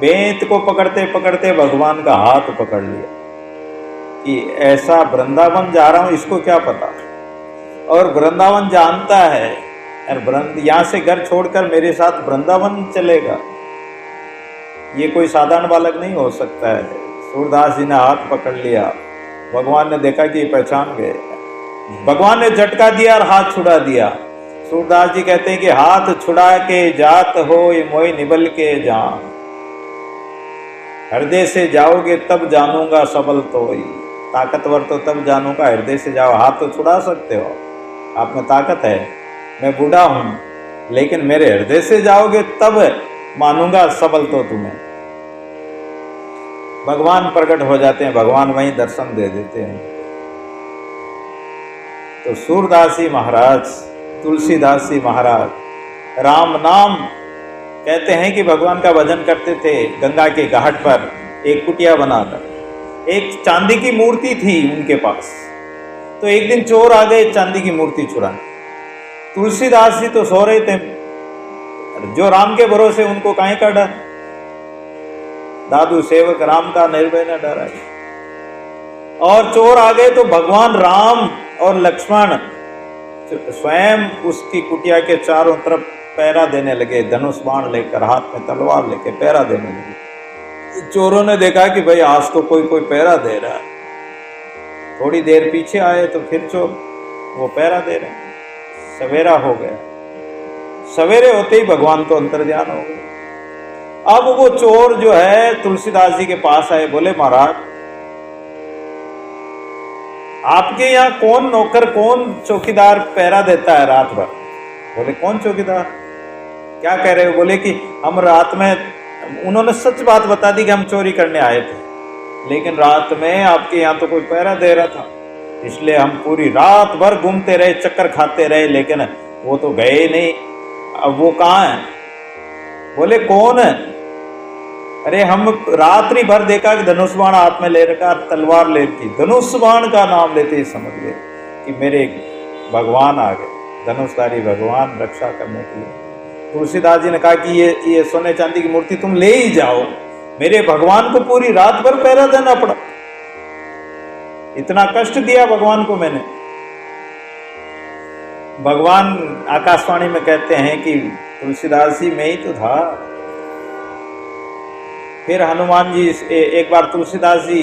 बेंत को पकड़ते पकड़ते भगवान का हाथ पकड़ लिया कि ऐसा वृंदावन जा रहा हूँ, इसको क्या पता। और वृंदावन जानता है, और यहाँ से घर छोड़कर मेरे साथ वृंदावन चलेगा, ये कोई साधारण बालक नहीं हो सकता है। सूरदास जी ने हाथ पकड़ लिया। भगवान ने देखा कि ये पहचान गए। भगवान ने झटका दिया और हाथ छुड़ा दिया। सूरदास जी कहते हैं कि हाथ छुड़ा के जात हो मोई निबल के जान, हृदय से जाओगे तब जानूंगा सबल तोई। ताकतवर तो तब जानूंगा, हृदय से जाओ। हाथ तो छुड़ा सकते हो, आप में ताकत है, मैं बूढ़ा हूं, लेकिन मेरे हृदय से जाओगे तब मानूंगा सबल तो तुम्हें। भगवान प्रकट हो जाते हैं, भगवान वहीं दर्शन दे देते हैं। तो सूरदास जी महाराज, तुलसीदास जी महाराज राम नाम कहते हैं कि भगवान का भजन करते थे। गंगा के घाट पर एक कुटिया बनाकर, एक चांदी की मूर्ति थी उनके पास। तो एक दिन चोर आ गए चांदी की मूर्ति चुराने। तुलसीदास जी तो सो रहे थे, जो राम के भरोसे उनको काहे का डर। दादू सेवक राम का निर्भय न डरा। और चोर आ गए तो भगवान राम और लक्ष्मण स्वयं उसकी कुटिया के चारों तरफ पहरा देने लगे, धनुष बाण लेकर, हाथ में तलवार लेकर पहरा देने लगे। चोरों ने देखा कि भाई आज तो कोई पहरा दे रहा है। थोड़ी देर पीछे आए तो फिर चोर वो पहरा दे रहे हैं। सवेरा हो गया। सवेरे होते ही भगवान तो अंतर्ध्यान हो गए। अब वो चोर जो है तुलसीदास जी के पास आए, बोले महाराज आपके यहाँ कौन नौकर, कौन चौकीदार पहरा देता है रात भर? बोले कौन चौकीदार, क्या कह रहे हो? बोले कि हम रात में, उन्होंने सच बात बता दी कि हम चोरी करने आए थे, लेकिन रात में आपके यहाँ तो कोई पहरा दे रहा था, इसलिए हम पूरी रात भर घूमते रहे, चक्कर खाते रहे, लेकिन वो तो गए नहीं। अब वो कहाँ है? बोले कौन है? अरे हम रात्रि भर देखा कि धनुष बाण हाथ में ले रखा, तलवार ले रखी। धनुष बाण का नाम लेते ही समझ गए कि मेरे भगवान आ गए, धनुषधारी भगवान रक्षा करने के लिए। तुलसीदास जी ने कहा कि ये सोने चांदी की मूर्ति तुम ले ही जाओ, मेरे भगवान को पूरी रात भर पहरा देना पड़ा, इतना कष्ट दिया भगवान को मैंने। भगवान आकाशवाणी में कहते हैं कि तुलसीदास जी मैं ही तो था। फिर हनुमान जी, एक बार तुलसीदास जी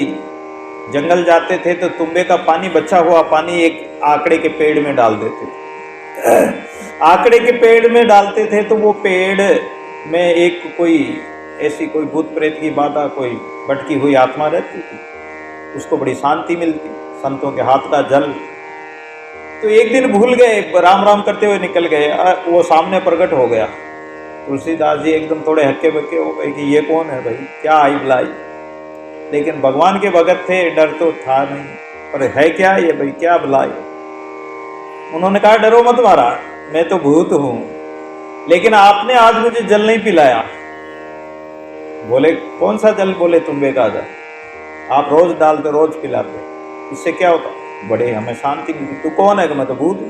जंगल जाते थे तो तुम्बे का पानी, बचा हुआ पानी एक आकड़े के पेड़ में डाल देते थे। आकड़े के पेड़ में डालते थे तो वो पेड़ में एक कोई ऐसी कोई भूत प्रेत की बाधा, कोई भटकी हुई आत्मा रहती थी, उसको बड़ी शांति मिलती, संतों के हाथ का जल। तो एक दिन भूल गए, राम राम करते हुए निकल गए, वो सामने प्रकट हो गया। तुलसीदास जी एकदम थोड़े हक्के बक्के हो गए कि ये कौन है भाई, क्या आई बुलाई। लेकिन भगवान के भगत थे, डर तो था नहीं, पर है क्या ये भाई, क्या बुलाई। उन्होंने कहा डरो मत महाराज, मैं तो भूत हूं, लेकिन आपने आज मुझे जल नहीं पिलाया। बोले कौन सा जल? बोले तुम्बे का जल, आप रोज डालते, रोज पिलाते, इससे क्या होता? बड़े हमें शांति मिलती। तू कौन है? मैं तो भूत हूं।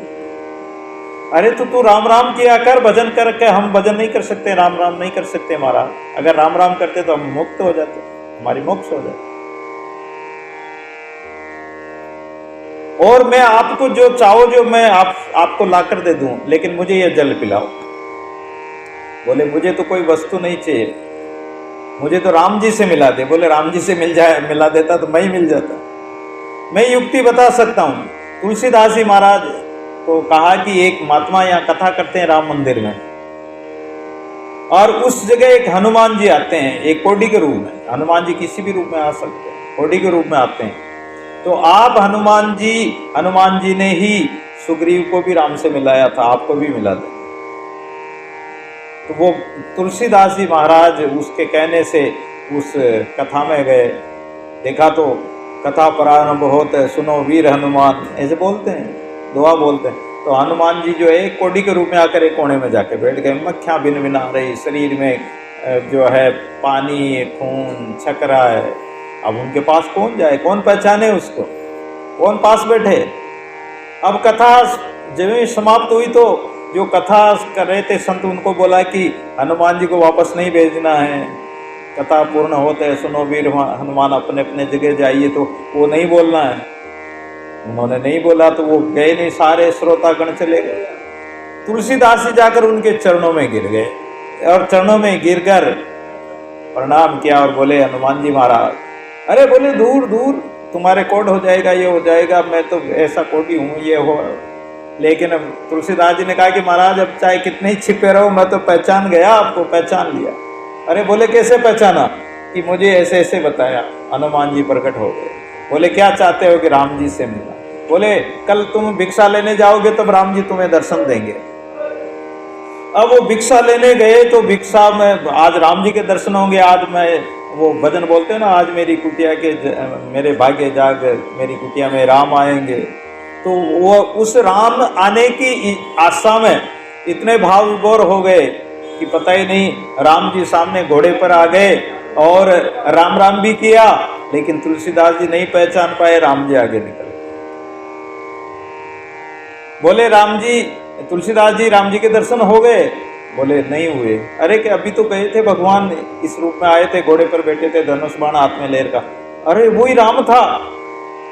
अरे तो तू राम राम किया कर, भजन करके हम भजन नहीं कर सकते, राम राम नहीं कर सकते महाराज। अगर राम राम करते तो हम मुक्त हो जाते, हमारी मोक्ष हो जाती। और मैं आपको जो चाहो जो मैं आपको लाकर दे दूं, लेकिन मुझे ये जल पिलाओ। बोले मुझे तो कोई वस्तु नहीं चाहिए, मुझे तो राम जी से मिला दे। बोले राम जी से मिला देता तो मैं ही मिल जाता। मैं युक्ति बता सकता हूँ। तुलसीदास जी महाराज को कहा कि एक महात्मा यहाँ कथा करते हैं राम मंदिर में, और उस जगह एक हनुमान जी आते हैं, एक कोडी के रूप में। हनुमान जी किसी भी रूप में आ सकते हैं, कोडी के रूप में आते हैं। तो आप हनुमान जी ने ही सुग्रीव को भी राम से मिलाया था, आपको भी मिला दें। तो वो तुलसीदास जी महाराज उसके कहने से उस कथा में गए। देखा तो कथा प्रारंभ होते सुनो वीर हनुमान, ऐसे बोलते हैं, दुआ बोलते हैं। तो हनुमान जी जो है कोडी के रूप में आकर एक कोने में जाके बैठ गए। मक्खियाँ बिन बिना रही, शरीर में जो है पानी खून छक रहा है। अब उनके पास कौन जाए, कौन पहचाने उसको, कौन पास बैठे। अब कथा जब समाप्त हुई तो जो कथा कर रहे थे संत, उनको बोला कि हनुमान जी को वापस नहीं भेजना है, कथा पूर्ण होते है सुनो वीर हनुमान अपने अपने जगह जाइए। तो वो नहीं बोलना है, उन्होंने नहीं बोला तो वो गए नहीं, सारे श्रोतागण चले गए। तुलसीदास जी जाकर उनके चरणों में गिर गए, और चरणों में गिरकर प्रणाम किया और बोले हनुमान जी महाराज, अरे बोले दूर दूर तुम्हारे कोड हो जाएगा, ये हो जाएगा, मैं तो ऐसा कोडी हूँ, ये हो। लेकिन अब तुलसीदास जी ने कहा कि महाराज अब चाहे कितने ही छिपे रहो, मैं तो पहचान गया, आपको पहचान लिया। अरे बोले कैसे पहचाना? कि मुझे ऐसे ऐसे बताया, हनुमान जी प्रकट हो गए। बोले क्या चाहते हो? कि राम जी से मिलना। बोले कल तुम भिक्षा लेने जाओगे तब राम जी तुम्हें दर्शन देंगे। अब वो भिक्षा लेने गए तो भिक्षा में आज राम जी के दर्शन होंगे। आज मैं वो भजन बोलते हैं ना, आज मेरी कुटिया के मेरे भाग्य जाग, मेरी कुटिया में राम आएंगे। तो वो उस राम आने की आशा में इतने भाव विभोर हो गए कि पता ही नहीं, राम जी सामने घोड़े पर आ गए और राम राम भी किया, लेकिन तुलसीदास जी नहीं पहचान पाए, राम जी आगे निकल गए। बोले राम जी, तुलसीदास जी राम जी के दर्शन हो गए? बोले नहीं हुए। अरे कि अभी तो कहे थे भगवान इस रूप में आए थे, घोड़े पर बैठे थे, धनुष बाण हाथ में लेर का। अरे वही राम था,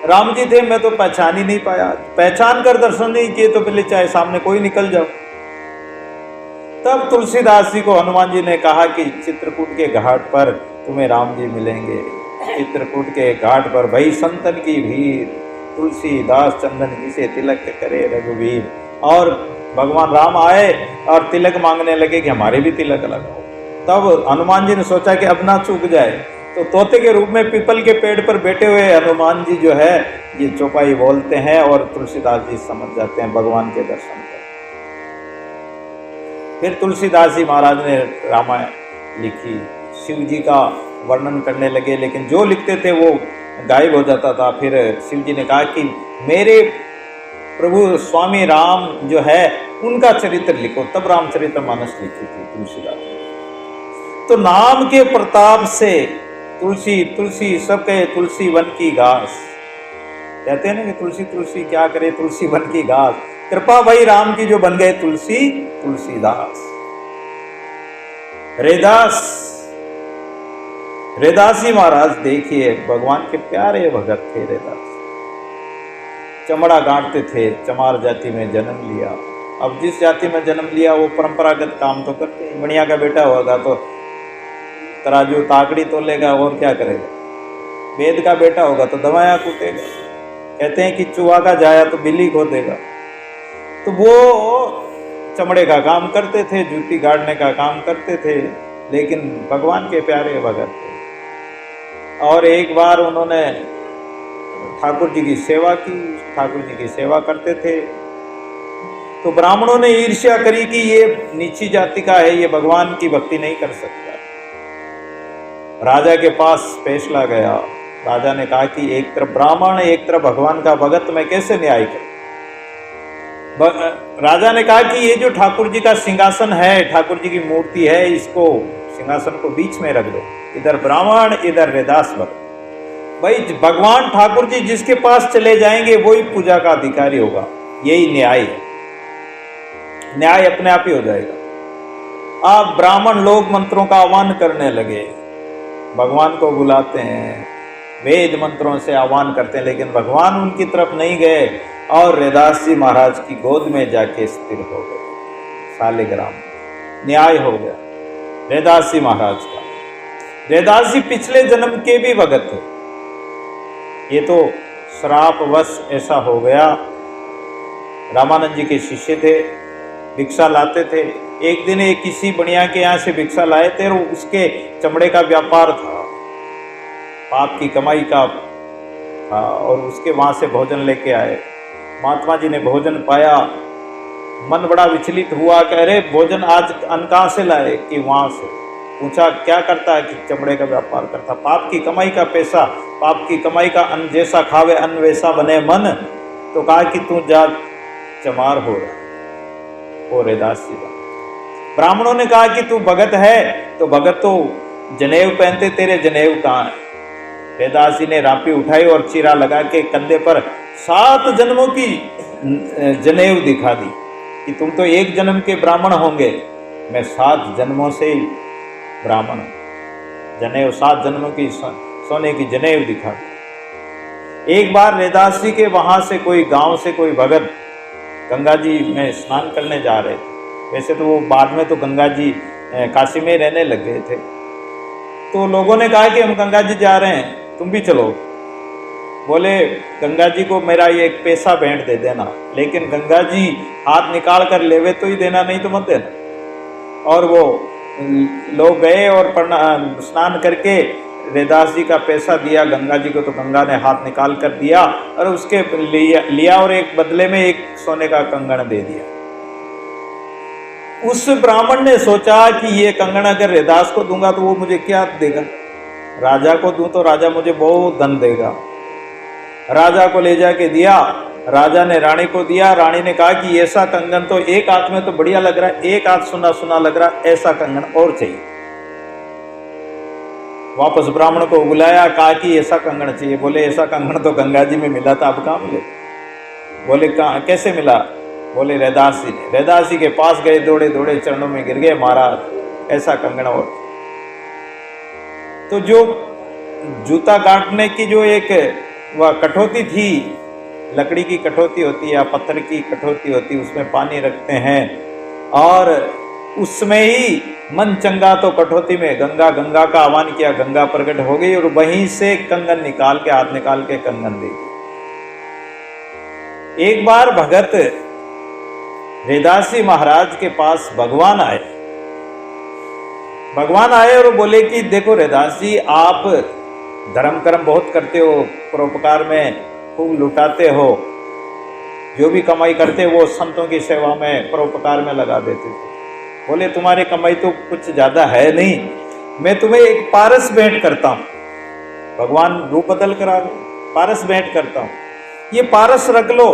राम जी थे, मैं तो पहचान ही नहीं पाया। पहचान कर दर्शन नहीं किए तो पहले चाहे सामने कोई निकल जाओ। तब तुलसीदास जी को हनुमान जी ने कहा कि चित्रकूट के घाट पर तुम्हें राम जी मिलेंगे। चित्रकूट के घाट पर भई संतन की भीड़, तुलसीदास चंदन की से तिलक करे रघुवीर। और भगवान राम आए और तिलक मांगने लगे कि हमारे भी तिलक लगाओ। तब हनुमान जी ने सोचा कि अब ना चूक जाए, तो तोते के रूप में पीपल के पेड़ पर बैठे हुए हनुमान जी जो है ये चौपाई बोलते हैं, और तुलसीदास जी समझ जाते हैं भगवान के दर्शन कर। फिर तुलसीदास जी महाराज ने रामायण लिखी, शिव जी का वर्णन करने लगे, लेकिन जो लिखते थे वो गायब हो जाता था। फिर शिव जी ने कहा कि मेरे प्रभु स्वामी राम जो है उनका चरित्र लिखो। तब रामचरितमानस लिखी थी तुलसीदास। तो नाम के प्रताप से तुलसी तुलसी सब कहे तुलसी वन की घास। कहते हैं ना कि तुलसी तुलसी क्या करे, तुलसी वन की घास। कृपा भाई राम की जो बन गए तुलसी तुलसीदास। रेदास जी महाराज देखिए, भगवान के प्यारे भगत थे रेदास। चमड़ा गांठते थे, चमार जाति में जन्म लिया। अब जिस जाति में जन्म लिया वो परंपरागत काम तो करते हैं। बढ़िया का बेटा होगा तो तराजू ताकड़ी तोलेगा, और क्या करेगा। वेद का बेटा होगा तो दवाया कूटेगा। कहते हैं कि चूहा का जाया तो बिल्ली खो देगा। तो वो चमड़े का काम करते थे, जूती गाड़ने का काम करते थे, लेकिन भगवान के प्यारे भगत थे। और एक बार उन्होंने ठाकुर जी की सेवा की, ठाकुर जी की सेवा करते थे। तो ब्राह्मणों ने ईर्ष्या करी कि ये नीची जाति का है, ये भगवान की भक्ति नहीं कर सकता। राजा के पास फैसला गया। राजा ने कहा कि एक तरफ ब्राह्मण, एक तरफ भगवान का भगत, मैं कैसे न्याय करूं। राजा ने कहा कि ये जो ठाकुर जी का सिंहासन है, ठाकुर जी की मूर्ति है, इसको सिंहासन को बीच में रख दो। इधर ब्राह्मण, इधर रेदास भक्त। भाई भगवान ठाकुर जी जिसके पास चले जाएंगे वही पूजा का अधिकारी होगा, यही न्याय है। न्याय अपने आप ही हो जाएगा। अब ब्राह्मण लोग मंत्रों का आह्वान करने लगे, भगवान को बुलाते हैं, वेद मंत्रों से आह्वान करते हैं, लेकिन भगवान उनकी तरफ नहीं गए और रैदास जी महाराज की गोद में जाके स्थिर हो गए। शालिग्राम न्याय हो गया रैदास जी महाराज का। रैदास जी पिछले जन्म के भी भगत थे, ये तो श्रापवश ऐसा हो गया। रामानंद जी के शिष्य थे, भिक्षा लाते थे। एक दिन एक किसी बनिया के यहाँ से भिक्षा लाए थे और उसके चमड़े का व्यापार था, पाप की कमाई का था, और उसके वहाँ से भोजन लेके आए। महात्मा जी ने भोजन पाया, मन बड़ा विचलित हुआ, कह रहे भोजन आज अन्न कहाँ से लाए? कि वहाँ से। पूछा क्या करता है? कि चमड़े का व्यापार करता। पाप की कमाई का पैसा, पाप की कमाई का अन्न जैसा खावे अन्न वैसा बने मन। तो कहा कि तू जा चमार हो रहा वो रैदास जी का। ब्राह्मणों ने कहा कि तू भगत है तो भगत तो जनेऊ पहनते, तेरे जनेऊ कहाँ है? रैदास जी ने रापी उठाई और चीरा लगा के कंधे पर 7 जन्मों की जनेऊ दिखा दी कि तुम तो एक जन्म के ब्राह्मण होंगे, मैं 7 जन्मों से ही ब्राह्मण हूं। जनेऊ 7 जन्मों की सोने की जनेऊ दिखा दी। एक बार रैदास जी के वहां से कोई गांव से कोई भगत गंगा जी में स्नान करने जा रहे थे। वैसे तो वो बाद में तो गंगा जी काशी में रहने लग गए थे। तो लोगों ने कहा कि हम गंगा जी जा रहे हैं, तुम भी चलो। बोले गंगा जी को मेरा ये एक पैसा भेंट दे देना, लेकिन गंगा जी हाथ निकाल कर लेवे तो ही देना, नहीं तो मत देना। और वो लोग गए और स्नान करके रैदास जी का पैसा दिया गंगा जी को, तो गंगा ने हाथ निकाल कर दिया और उसके लिया और एक बदले में एक सोने का कंगन दे दिया। उस ब्राह्मण ने सोचा कि ये कंगन अगर रैदास को दूंगा तो वो मुझे क्या देगा, राजा को दूं तो राजा मुझे बहुत धन देगा। राजा को ले जाके दिया, राजा ने रानी को दिया। रानी ने कहा कि ऐसा कंगन तो एक हाथ में तो बढ़िया लग रहा है, एक हाथ सुना सुना लग रहा है, ऐसा कंगन और चाहिए। वापस ब्राह्मण को बुलाया, कहा कि ऐसा कंगन चाहिए। बोले ऐसा कंगन तो गंगा जी में मिला था, अब कहाँ मिले? बोले कहाँ, कैसे मिला? बोले रैदास जी ने। रैदास जी के पास गए, दौड़े दौड़े चरणों में गिर गए, महाराज ऐसा कंगन और। तो जो जूता काटने की जो एक वह कठौती थी, लकड़ी की कठौती होती है या पत्थर की कठौती होती है, उसमें पानी रखते हैं और उसमें ही मन चंगा तो कठौती में गंगा, गंगा का आह्वान किया, गंगा प्रकट हो गई और वहीं से कंगन निकाल के, हाथ निकाल के कंगन दे दी। एक बार भगत रैदास जी महाराज के पास भगवान आए। भगवान आए और बोले कि देखो रैदास जी, आप धर्म कर्म बहुत करते हो, परोपकार में खूब लुटाते हो, जो भी कमाई करते वो संतों की सेवा में परोपकार में लगा देते थे। बोले तुम्हारी कमाई तो कुछ ज्यादा है नहीं, मैं तुम्हें एक पारस भेंट करता हूँ। भगवान रूप बदल कर आ गए, पारस भेंट करता हूँ, ये पारस रख लो।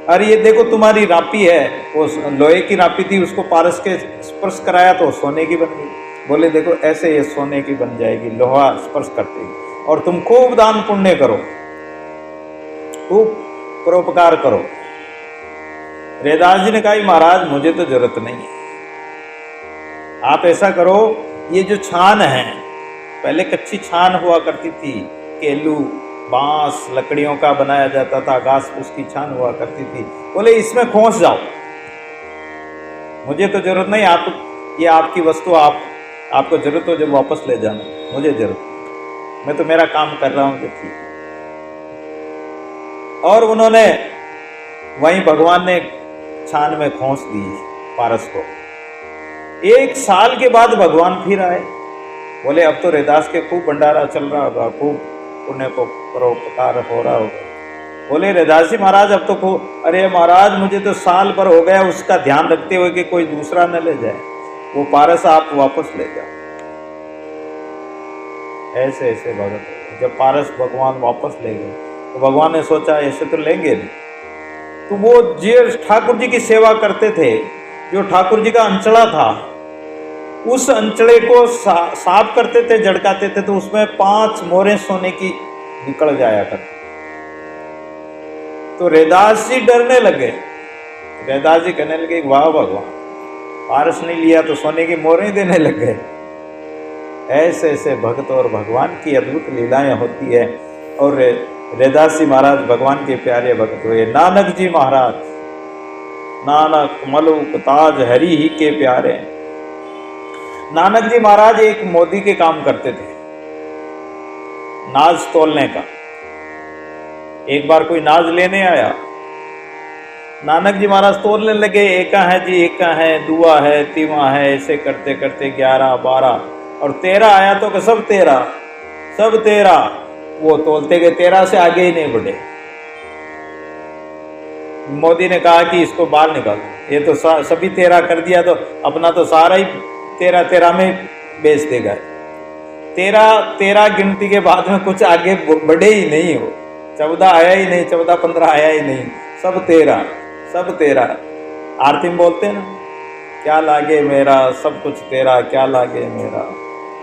और ये देखो तुम्हारी रापी है, वो लोहे की रापी थी, उसको पारस के स्पर्श कराया तो सोने की बन गई। बोले देखो ऐसे ये सोने की बन जाएगी, लोहा स्पर्श करते ही। और तुम खूब दान पुण्य करो, खूब परोपकार करो। रैदास जी ने कहा महाराज मुझे तो जरूरत नहीं है, आप ऐसा करो, ये जो छान है, पहले कच्ची छान हुआ करती थी, केलू बांस लकड़ियों का बनाया जाता था, घास फूस की छान हुआ करती थी। बोले इसमें खोस जाओ, मुझे तो जरूरत नहीं, आप ये आपकी वस्तु, आपको जरूरत हो जब वापस ले जाना, मुझे जरूरत, मैं तो मेरा काम कर रहा हूँ जो ठीक। और उन्होंने वहीं भगवान ने छान में खोस दी पारस को। 1 साल के बाद भगवान फिर आए। बोले अब तो रैदास के खूब भंडारा चल रहा होगा, खूब पुण्य को परोपकार हो रहा होगा। बोले रैदास जी महाराज अब तो खूब, अरे महाराज मुझे तो साल भर हो गया, उसका ध्यान रखते हुए कि कोई दूसरा न ले जाए, वो पारस आप वापस ले जाओ। ऐसे ऐसे भगत, जब पारस भगवान वापस ले गए तो भगवान ने सोचा ऐसे तो लेंगे नहीं। तो वो जो ठाकुर जी की सेवा करते थे, जो ठाकुर जी का अंचड़ा था, उस अंचड़े को साफ करते थे, झड़काते थे, तो उसमें 5 मोहरें सोने की निकल जाया करती। तो रैदास जी डरने लगे। रैदास जी कहने लगे वाह भगवान, पारस नहीं लिया तो सोने की मोहरें देने लग गए। ऐसे ऐसे भक्त और भगवान की अद्भुत लीलाएं होती है। और रैदास जी महाराज भगवान के प्यारे भक्त हुए। नानक जी महाराज, नानक मलुक ताज हरि ही के प्यारे। नानक जी महाराज एक मोदी के काम करते थे, नाज तोलने का। एक बार कोई नाज लेने आया, नानक जी महाराज तोलने लगे। एका है जी, एका है, दुआ है, तीवा है, ऐसे करते करते 11, 12 और 13 आया तो सब 13, सब 13। वो तोलते गए, 13 से आगे ही नहीं बढ़े। मोदी ने कहा कि इसको बाहर निकालो, ये तो सभी 13 कर दिया तो अपना तो सारा ही 13 में बेच देगा। 13 गिनती के बाद में कुछ आगे बढ़े ही नहीं हो। 14 आया ही नहीं, 14, 15 आया ही नहीं, सब 13, सब 13। आरती में बोलते हैं ना, क्या लागे मेरा सब कुछ तेरा, क्या लागे मेरा।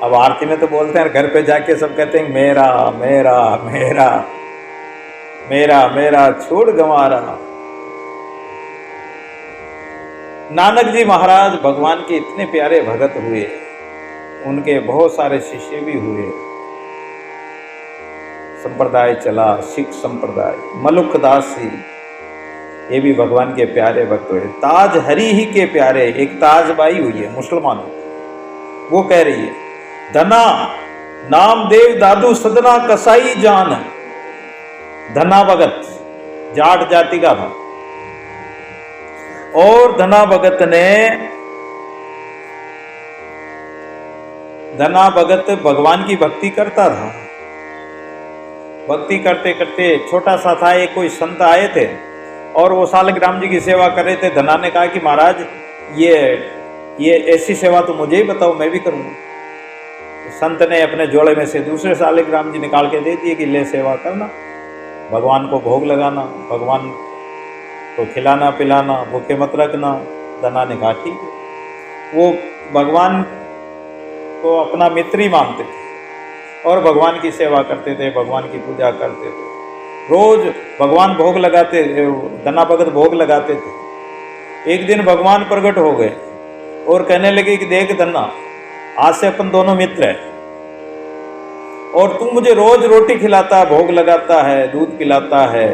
अब आरती में तो बोलते हैं, घर पे जाके सब कहते हैं मेरा मेरा मेरा मेरा मेरा छोड़ गंवारा। नानक जी महाराज भगवान के इतने प्यारे भगत हुए, उनके बहुत सारे शिष्य भी हुए। संप्रदाय चला, सिख संप्रदाय। मलुक दास जी, ये भी भगवान के प्यारे भक्त हुए। ताज हरि ही के प्यारे, एक ताज बाई हुई है मुसलमानों, वो कह रही है, धना नामदेव दादू सदना कसाई जान। धना भगत जाट जाति का था, और धना भगत भगवान की भक्ति करता था। भक्ति करते करते छोटा सा था, एक कोई संत आए थे और वो सालग्राम जी की सेवा कर रहे थे। धना ने कहा कि महाराज ये ऐसी सेवा तो मुझे ही बताओ, मैं भी करूँगा। संत ने अपने जोड़े में से दूसरे सालग्राम जी निकाल के दे दिए कि ले सेवा करना, भगवान को भोग लगाना, भगवान को खिलाना पिलाना, भूखे मत रखना। धना ने कहा ठीक है। वो भगवान को अपना मित्र ही मानते थे और भगवान की सेवा करते थे, भगवान की पूजा करते थे। रोज भगवान भोग लगाते, धना भगत भोग लगाते थे। एक दिन भगवान प्रकट हो गए और कहने लगे कि देख धना, आज से अपन दोनों मित्र हैं, और तू मुझे रोज रोटी खिलाता है, भोग लगाता है, दूध पिलाता है।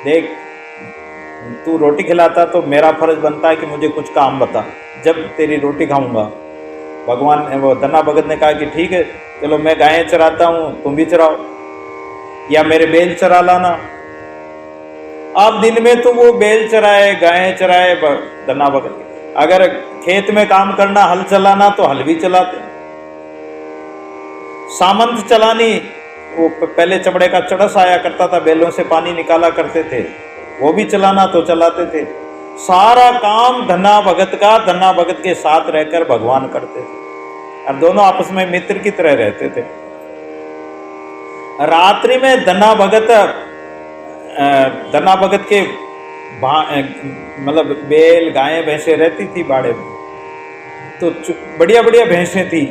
देख, तू रोटी खिलाता तो मेरा फर्ज बनता है कि मुझे कुछ काम बता, जब तेरी रोटी खाऊंगा। भगवान वो धना भगत ने कहा कि ठीक है, चलो मैं गायें चराता हूँ, तुम भी चराओ, या मेरे बैल चरा लाना। अब दिन में तो वो बैल चराए, गायें चराए धना भगत। अगर खेत में काम करना, हल चलाना, तो हल भी चलाते। सामंत चलानी, वो पहले चमड़े का चड़स आया करता था, बैलों से पानी निकाला करते थे, वो भी चलाना तो चलाते थे। सारा काम धना भगत का धना भगत के साथ रहकर भगवान करते थे, और दोनों आपस में मित्र की तरह रहते थे। रात्रि में धना भगत के मतलब बैल गायें भैंसें रहती थी बाड़े में, तो बढ़िया बढ़िया भैंसें थी,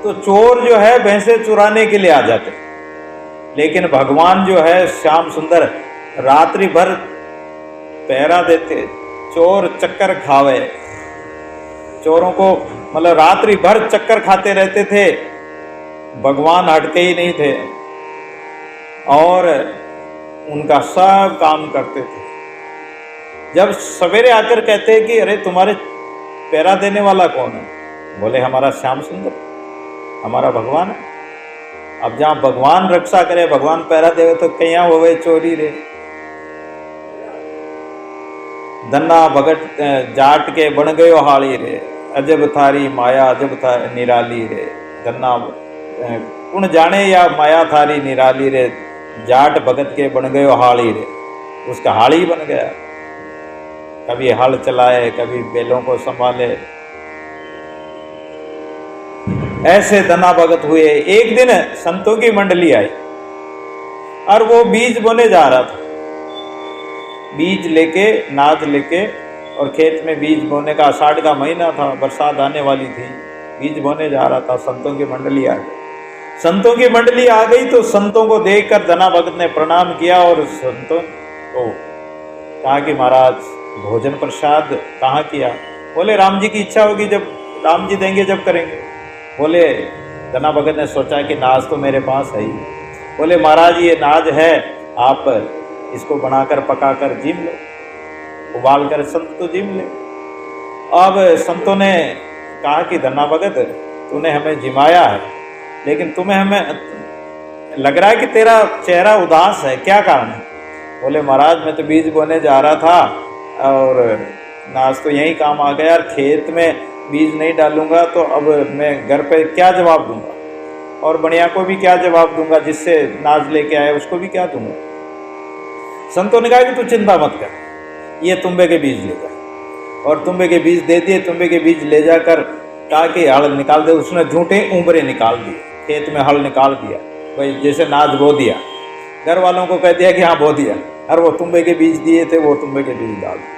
तो चोर जो है भैंसें चुराने के लिए आ जाते। लेकिन भगवान जो है श्याम सुंदर रात्रि भर पहरा देते, चोर चक्कर खावे। चोरों को मतलब रात्रि भर चक्कर खाते रहते थे, भगवान हटते ही नहीं थे और उनका सब काम करते थे। जब सवेरे आकर कहते हैं कि अरे तुम्हारे पहरा देने वाला कौन है, बोले हमारा श्याम सुंदर, हमारा भगवान है। अब जहाँ भगवान रक्षा करे, भगवान पहरा देवे, तो कहीं हो गए चोरी रे। धना भगत जाट के बन गयो हाली रे, अजब थारी माया अजब था निराली रे। धना कुण जाने या माया थारी निराली रे, जाट भगत के बन गयो हाली रे, उसका हाली बन गया। कभी हल चलाए, कभी बैलों को संभाले, ऐसे धना भगत हुए। एक दिन संतों की मंडली आई और वो बीज बोने जा रहा था, बीज लेके, नाद लेके, और खेत में बीज बोने का आषाढ़ का महीना था, बरसात आने वाली थी, बीज बोने जा रहा था। संतों की मंडली आ गई। संतों की मंडली आ गई तो संतों को देखकर धना भगत ने प्रणाम किया और संतों को कहा कि महाराज भोजन प्रसाद कहाँ किया। बोले राम जी की इच्छा होगी, जब राम जी देंगे जब करेंगे। बोले धना भगत ने सोचा कि नाज तो मेरे पास है ही। बोले महाराज ये नाज है, आप इसको बनाकर पकाकर जिम लो, उबाल कर संत तो जिम ले। अब संतों ने कहा कि धना भगत तूने हमें जिमाया है, लेकिन तुम्हें हमें लग रहा है कि तेरा चेहरा उदास है, क्या कारण है? बोले महाराज मैं तो बीज बोने जा रहा था और नाज तो यही काम आ गया यार, खेत में बीज नहीं डालूंगा तो अब मैं घर पे क्या जवाब दूंगा, और बढ़िया को भी क्या जवाब दूंगा, जिससे नाज लेके आया उसको भी क्या दूंगा। संतों ने कहा कि तू चिंता मत कर, ये तुम्बे के बीज ले जा। और तुम्बे के बीज दे दिए। तुम्बे के बीज ले जाकर कहा कि हल निकाल दे। उसने झूठे उम्बरे निकाल दिए, खेत में हल निकाल दिया, भाई जैसे नाज बो दिया। घर वालों को कह दिया कि हाँ बो दिया, और वो तुम्बे के बीज दिए थे, वो तुम्बे के बीज डाल दिए।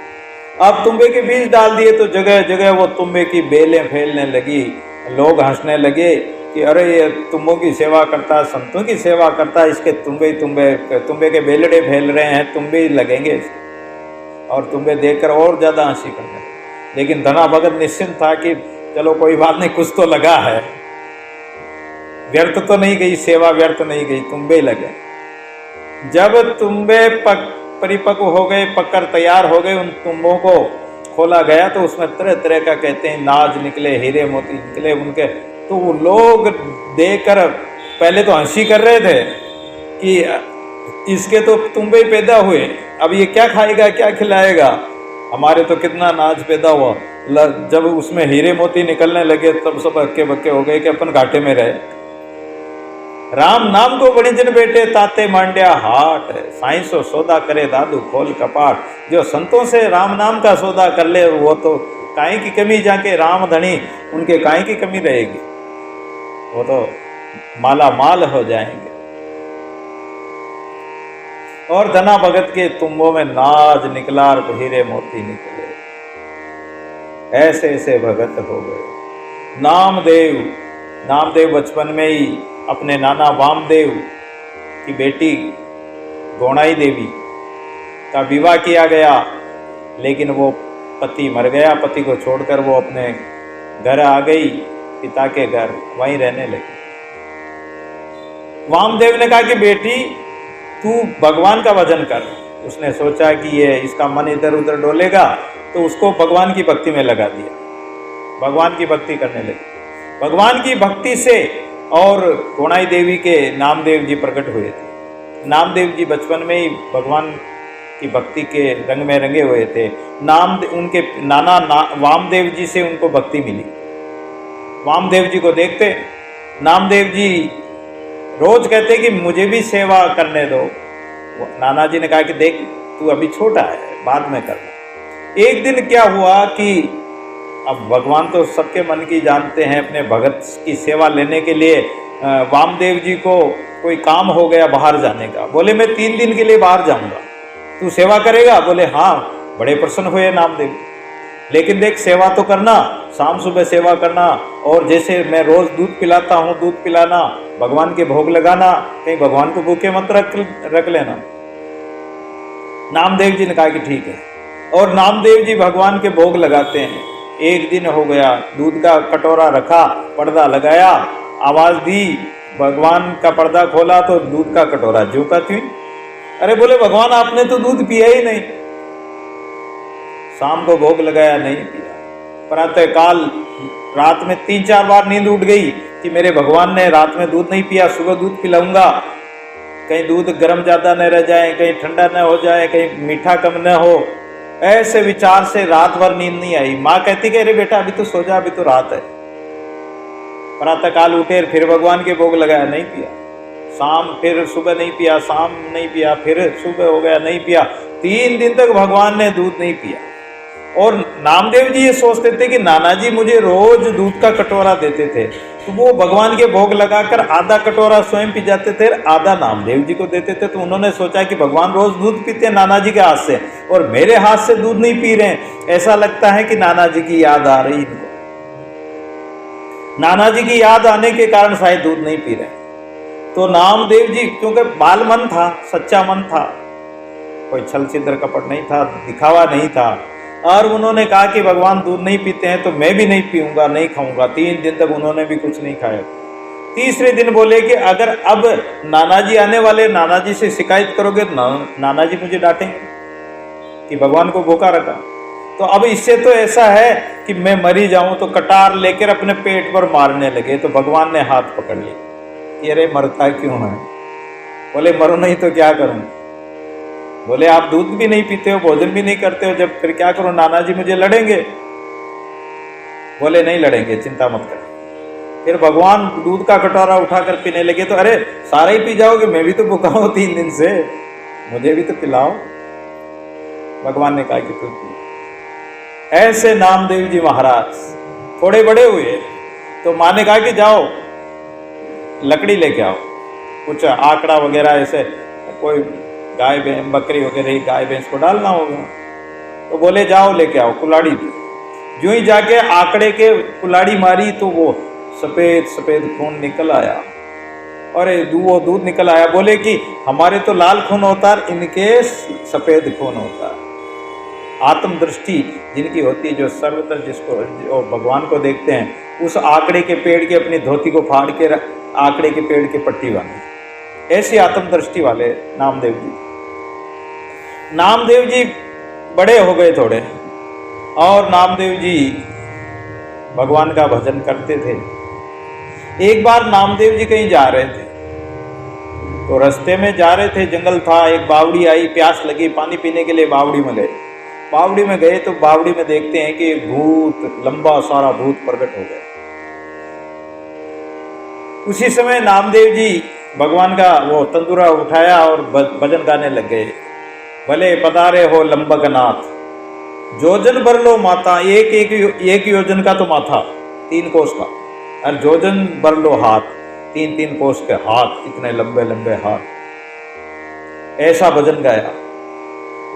अब तुम्बे के बीज डाल दिए तो जगह जगह वो तुम्बे की बेलें फैलने लगी। लोग हंसने लगे कि अरे ये तुम्बों की सेवा करता, संतों की सेवा करता, इसके तुम्बे के बेलड़े फैल रहे हैं, तुम्बे लगेंगे इसके। और तुम्बे देखकर और ज़्यादा हंसी करने लगे। लेकिन धना भगत निश्चिंत था कि चलो कोई बात नहीं, कुछ तो लगा है, व्यर्थ तो नहीं गई सेवा, व्यर्थ नहीं गई, तुम्बे लगे। जब तुम्बे परिपक्व हो गए, पककर तैयार हो गए, उन तुम्बों को खोला गया तो उसमें तरह तरह का कहते हैं नाज निकले, हीरे मोती निकले उनके। तो वो लोग देखकर पहले तो हंसी कर रहे थे कि इसके तो तुम्बे पैदा हुए, अब ये क्या खाएगा क्या खिलाएगा, हमारे तो कितना नाज पैदा हुआ। जब उसमें हीरे मोती निकलने लगे तब सब हक्के बक्के हो गए कि अपन घाटे में रहे। राम नाम को बड़े जन बेटे ताते मांड्या हाट, साईं सो सौदा करे दादू खोल कपाट। जो संतों से राम नाम का सौदा कर ले वो तो काई की कमी, जाके राम धनी उनके काई की कमी रहेगी, वो तो माला माल हो जाएंगे। और धना भगत के तुम्बों में नाज निकला और हीरे मोती निकले। ऐसे ऐसे भगत हो गए। नामदेव बचपन में ही अपने नाना वामदेव की बेटी गोणाई देवी का विवाह किया गया, लेकिन वो पति मर गया। पति को छोड़कर वो अपने घर आ गई, पिता के घर, वहीं रहने लगी। वामदेव ने कहा कि बेटी तू भगवान का भजन कर। उसने सोचा कि ये इसका मन इधर उधर डोलेगा, तो उसको भगवान की भक्ति में लगा दिया, भगवान की भक्ति करने लगी। भगवान की भक्ति से और गोणाई देवी के नामदेव जी प्रकट हुए थे। नामदेव जी बचपन में ही भगवान की भक्ति के रंग में रंगे हुए थे। उनके नाना वामदेव जी से उनको भक्ति मिली। वामदेव जी को देखते नामदेव जी रोज कहते कि मुझे भी सेवा करने दो। नाना जी ने कहा कि देख तू अभी छोटा है, बाद में करना। एक दिन क्या हुआ कि अब भगवान तो सबके मन की जानते हैं, अपने भगत की सेवा लेने के लिए वामदेव जी को कोई काम हो गया बाहर जाने का। बोले मैं 3 दिन के लिए बाहर जाऊंगा, तू सेवा करेगा? बोले हाँ। बड़े प्रसन्न हुए नामदेव। लेकिन देख सेवा तो करना, शाम सुबह सेवा करना, और जैसे मैं रोज दूध पिलाता हूँ दूध पिलाना, भगवान के भोग लगाना, कहीं भगवान को भूखे मत रख लेना। नामदेव जी ने कहा कि ठीक है। और नामदेव जी भगवान के भोग लगाते हैं। एक दिन हो गया, दूध का कटोरा रखा, पर्दा लगाया, आवाज दी, भगवान का पर्दा खोला तो दूध का कटोरा ज्यों का त्यों। अरे बोले भगवान आपने तो दूध पिया ही नहीं। शाम को भोग लगाया, नहीं पिया। प्रातः काल रात में 3-4 बार नींद उठ गई कि मेरे भगवान ने रात में दूध नहीं पिया, सुबह दूध पिलाऊंगा, कहीं दूध गर्म ज्यादा न रह जाए, कहीं ठंडा न हो जाए, कहीं मीठा कम न हो। ऐसे विचार से रात भर नींद नहीं आई। माँ कहती कि अरे बेटा अभी तो सो जा, अभी तो रात है। प्रातः काल उठे, फिर भगवान के भोग लगाया, नहीं पिया। शाम फिर सुबह नहीं पिया, शाम नहीं पिया, फिर सुबह हो गया, नहीं पिया। 3 दिन तक भगवान ने दूध नहीं पिया। और नामदेव जी ये सोचते थे कि नाना जी मुझे रोज दूध का कटोरा देते थे, तो वो भगवान के भोग लगाकर आधा कटोरा स्वयं पी जाते थे, आधा नामदेव जी को देते थे। तो उन्होंने सोचा कि भगवान रोज दूध पीते हैं नाना जी के हाथ से, और मेरे हाथ से दूध नहीं पी रहे हैं, ऐसा लगता है कि नाना जी की याद आ रही इनको। नाना जी की याद आने के कारण शायद दूध नहीं पी रहे। तो नामदेव जी, क्योंकि बाल मन था, सच्चा मन था, कोई छल छिद्र कपट नहीं था, दिखावा नहीं था, और उन्होंने कहा कि भगवान दूध नहीं पीते हैं तो मैं भी नहीं पीऊँगा, नहीं खाऊँगा। 3 दिन तक उन्होंने भी कुछ नहीं खाया। तीसरे दिन बोले कि अगर अब नाना जी आने वाले, नाना जी से शिकायत करोगे तो नाना जी मुझे डांटेंगे कि भगवान को भूखा रखा। तो अब इससे तो ऐसा है कि मैं मरी जाऊं। तो कटार लेकर अपने पेट पर मारने लगे। तो भगवान ने हाथ पकड़ लिया कि अरे मरता क्यों है? बोले मरो नहीं तो क्या करूं? बोले आप दूध भी नहीं पीते हो, भोजन भी नहीं करते हो, जब फिर क्या करूं? नाना जी मुझे लड़ेंगे। बोले नहीं लड़ेंगे, चिंता मत कर। फिर भगवान दूध का कटोरा उठाकर पीने लगे। तो अरे सारा ही पी जाओगे, मैं भी तो भूखा हूं 3 दिन से, मुझे भी तो पिलाओ। भगवान ने कहा कि तू पी। ऐसे नामदेव जी महाराज थोड़े बड़े हुए तो माँ ने कहा कि जाओ लकड़ी लेके आओ, कुछ आकड़ा वगैरह, ऐसे कोई गाय बकरी वगैरह, गाय भैंस को डालना होगा। तो बोले जाओ लेके आओ। कुल्हाड़ी दी। जो ही जाके आकड़े के कुल्हाड़ी मारी तो वो सफेद सफेद खून निकल आया और वो दूध निकल आया। बोले कि हमारे तो लाल खून होता है, इनके सफेद खून होता है। आत्म दृष्टि जिनकी होती है, जो सर्वत्र जिसको जो भगवान को देखते हैं, उस आकड़े के पेड़ की अपनी धोती को फाड़ के आकड़े के पेड़ की पट्टी बांधी। ऐसी आत्म दृष्टि वाले नामदेव जी। नामदेव जी बड़े हो गए थोड़े, और नामदेव जी भगवान का भजन करते थे। एक बार नामदेव जी कहीं जा रहे थे, तो रास्ते में जा रहे थे, जंगल था, एक बावड़ी आई, प्यास लगी, पानी पीने के लिए बावड़ी में गए। बावड़ी में गए तो बावड़ी में देखते हैं कि एक भूत, लंबा सारा भूत प्रकट हो गया। उसी समय नामदेव जी भगवान का वो तंदूरा उठाया और भजन गाने लग गए। भले पधारे हो लंबकनाथ, जोजन भर लो माथा, एक योजन का तो माथा 3 कोस का, और जोजन भर लो हाथ, 3-3 कोस के हाथ, इतने लंबे लंबे हाथ। ऐसा भजन गाया।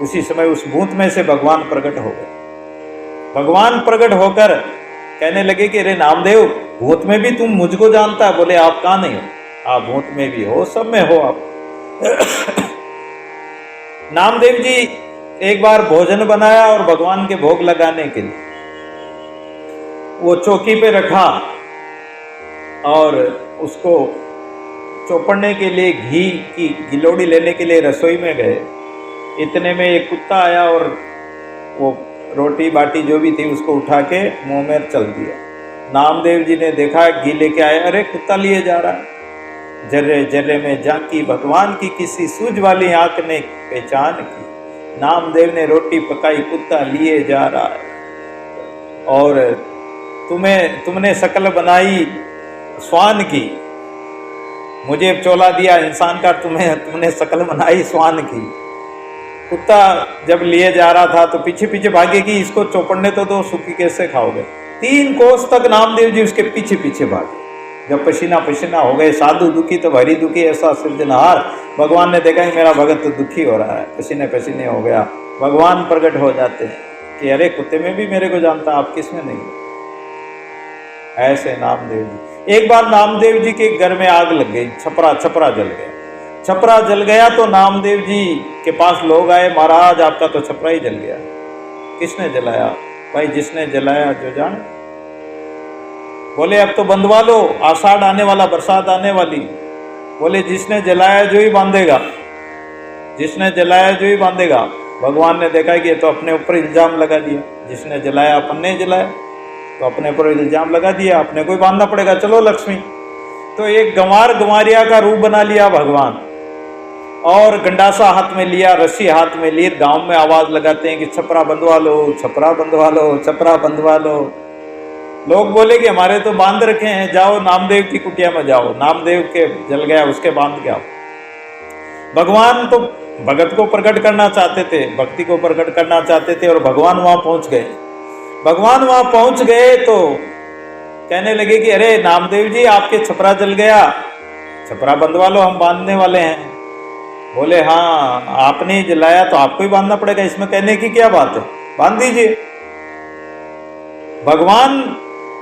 उसी समय उस भूत में से भगवान प्रकट हो गए। भगवान प्रकट होकर कहने लगे कि अरे नामदेव, भूत में भी तुम मुझको जानता है? बोले आप कहाँ नहीं हो, आप भूत में भी हो, सब में हो आप। नामदेव जी एक बार भोजन बनाया और भगवान के भोग लगाने के लिए वो चौकी पे रखा और उसको चौपड़ने के लिए घी की गिलोड़ी लेने के लिए रसोई में गए। इतने में एक कुत्ता आया और वो रोटी बाटी जो भी थी उसको उठा के मुंह में चल दिया। नामदेव जी ने देखा, घी लेके आए, अरे कुत्ता लिए जा रहा है। जर्रे जर्रे में झांकी भगवान की किसी सूझ वाली आंख ने पहचान की। नामदेव ने रोटी पकाई, कुत्ता लिए जा रहा है। और तुमने शक्ल बनाई स्वान की, मुझे चोला दिया इंसान का, तुमने शक्ल बनाई स्वान की। कुत्ता जब लिए जा रहा था तो पीछे पीछे भागे कि इसको चौपड़ने तो दो, सूखी कैसे खाओगे। 3 कोस तक नामदेव जी उसके पीछे पीछे भागे। जब पसीना पसीना हो गए, साधु दुखी तो भारी दुखी, ऐसा सृजनहार। भगवान ने देखा कि मेरा भगत तो दुखी हो रहा है, पसीने पसीने हो गया। भगवान प्रकट हो जाते हैं कि अरे कुत्ते में भी मेरे को जानता, आप किस में नहीं। ऐसे नामदेव जी। एक बार नामदेव जी के घर में आग लग गई, छपरा जल गया। छपरा जल गया तो नामदेव जी के पास लोग आए, महाराज आपका तो छपरा ही जल गया। किसने जलाया? भाई जिसने जलाया जो जाने। बोले अब तो बंधवा लो, आषाढ़ आने वाला, बरसात आने वाली। बोले जिसने जलाया जो ही बांधेगा, जिसने जलाया जो ही बांधेगा। भगवान ने देखा कि ये तो अपने ऊपर इल्जाम लगा दिया, जिसने जलाया अपन ने जलाया, तो अपने ऊपर इल्जाम लगा दिया, अपने को ही बांधना पड़ेगा। चलो लक्ष्मी। तो एक गंवारिया का रूप बना लिया भगवान, और गंडासा हाथ में लिया, रस्सी हाथ में ली, गांव में आवाज लगाते हैं कि छपरा बंधवा लो, छपरा बंधवा लो, छपरा बंधवा लो। लोग बोले कि हमारे तो बांध रखे हैं, जाओ नामदेव की कुटिया में जाओ, नामदेव के जल गया उसके बांध के आओ। भगवान तो भगत को प्रकट करना चाहते थे, भक्ति को प्रकट करना चाहते थे, और भगवान वहां पहुंच गए। भगवान वहां पहुंच गए तो कहने लगे कि अरे नामदेव जी आपके छपरा जल गया, छपरा बंधवा लो, हम बांधने वाले हैं। बोले हाँ आपने ही जलाया तो आपको ही बांधना पड़ेगा, इसमें कहने की क्या बात है, बांध दीजिए। भगवान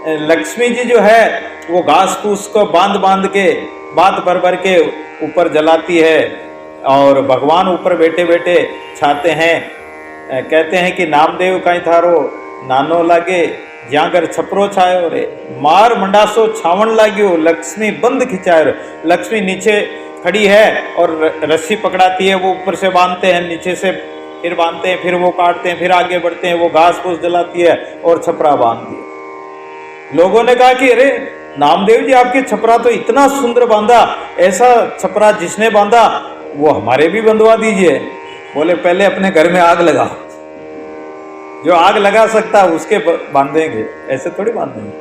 लक्ष्मी जी जो है वो घास फूस को बांध के, बात भर के ऊपर जलाती है, और भगवान ऊपर बैठे बैठे छाते हैं कहते हैं कि नामदेव कहीं थारो नानो लागे ज्યાં घर छपरो छायो रे मार मंडासो छावण लाग्यो लक्ष्मी बंद खिंचाए रे। लक्ष्मी नीचे खड़ी है और रस्सी पकड़ाती है, वो ऊपर से बांधते हैं, नीचे से फिर बांधते हैं, फिर वो काटते हैं, फिर आगे बढ़ते हैं, वो घास फूस जलाती है और छपरा बांध दिया। लोगों ने कहा कि अरे नामदेव जी आपके छपरा तो इतना सुंदर बांधा, ऐसा छपरा जिसने बांधा वो हमारे भी बंधवा दीजिए। बोले पहले अपने घर में आग लगाओ, जो आग लगा सकता है उसके बांधेंगे, ऐसे थोड़ी बांधेंगे।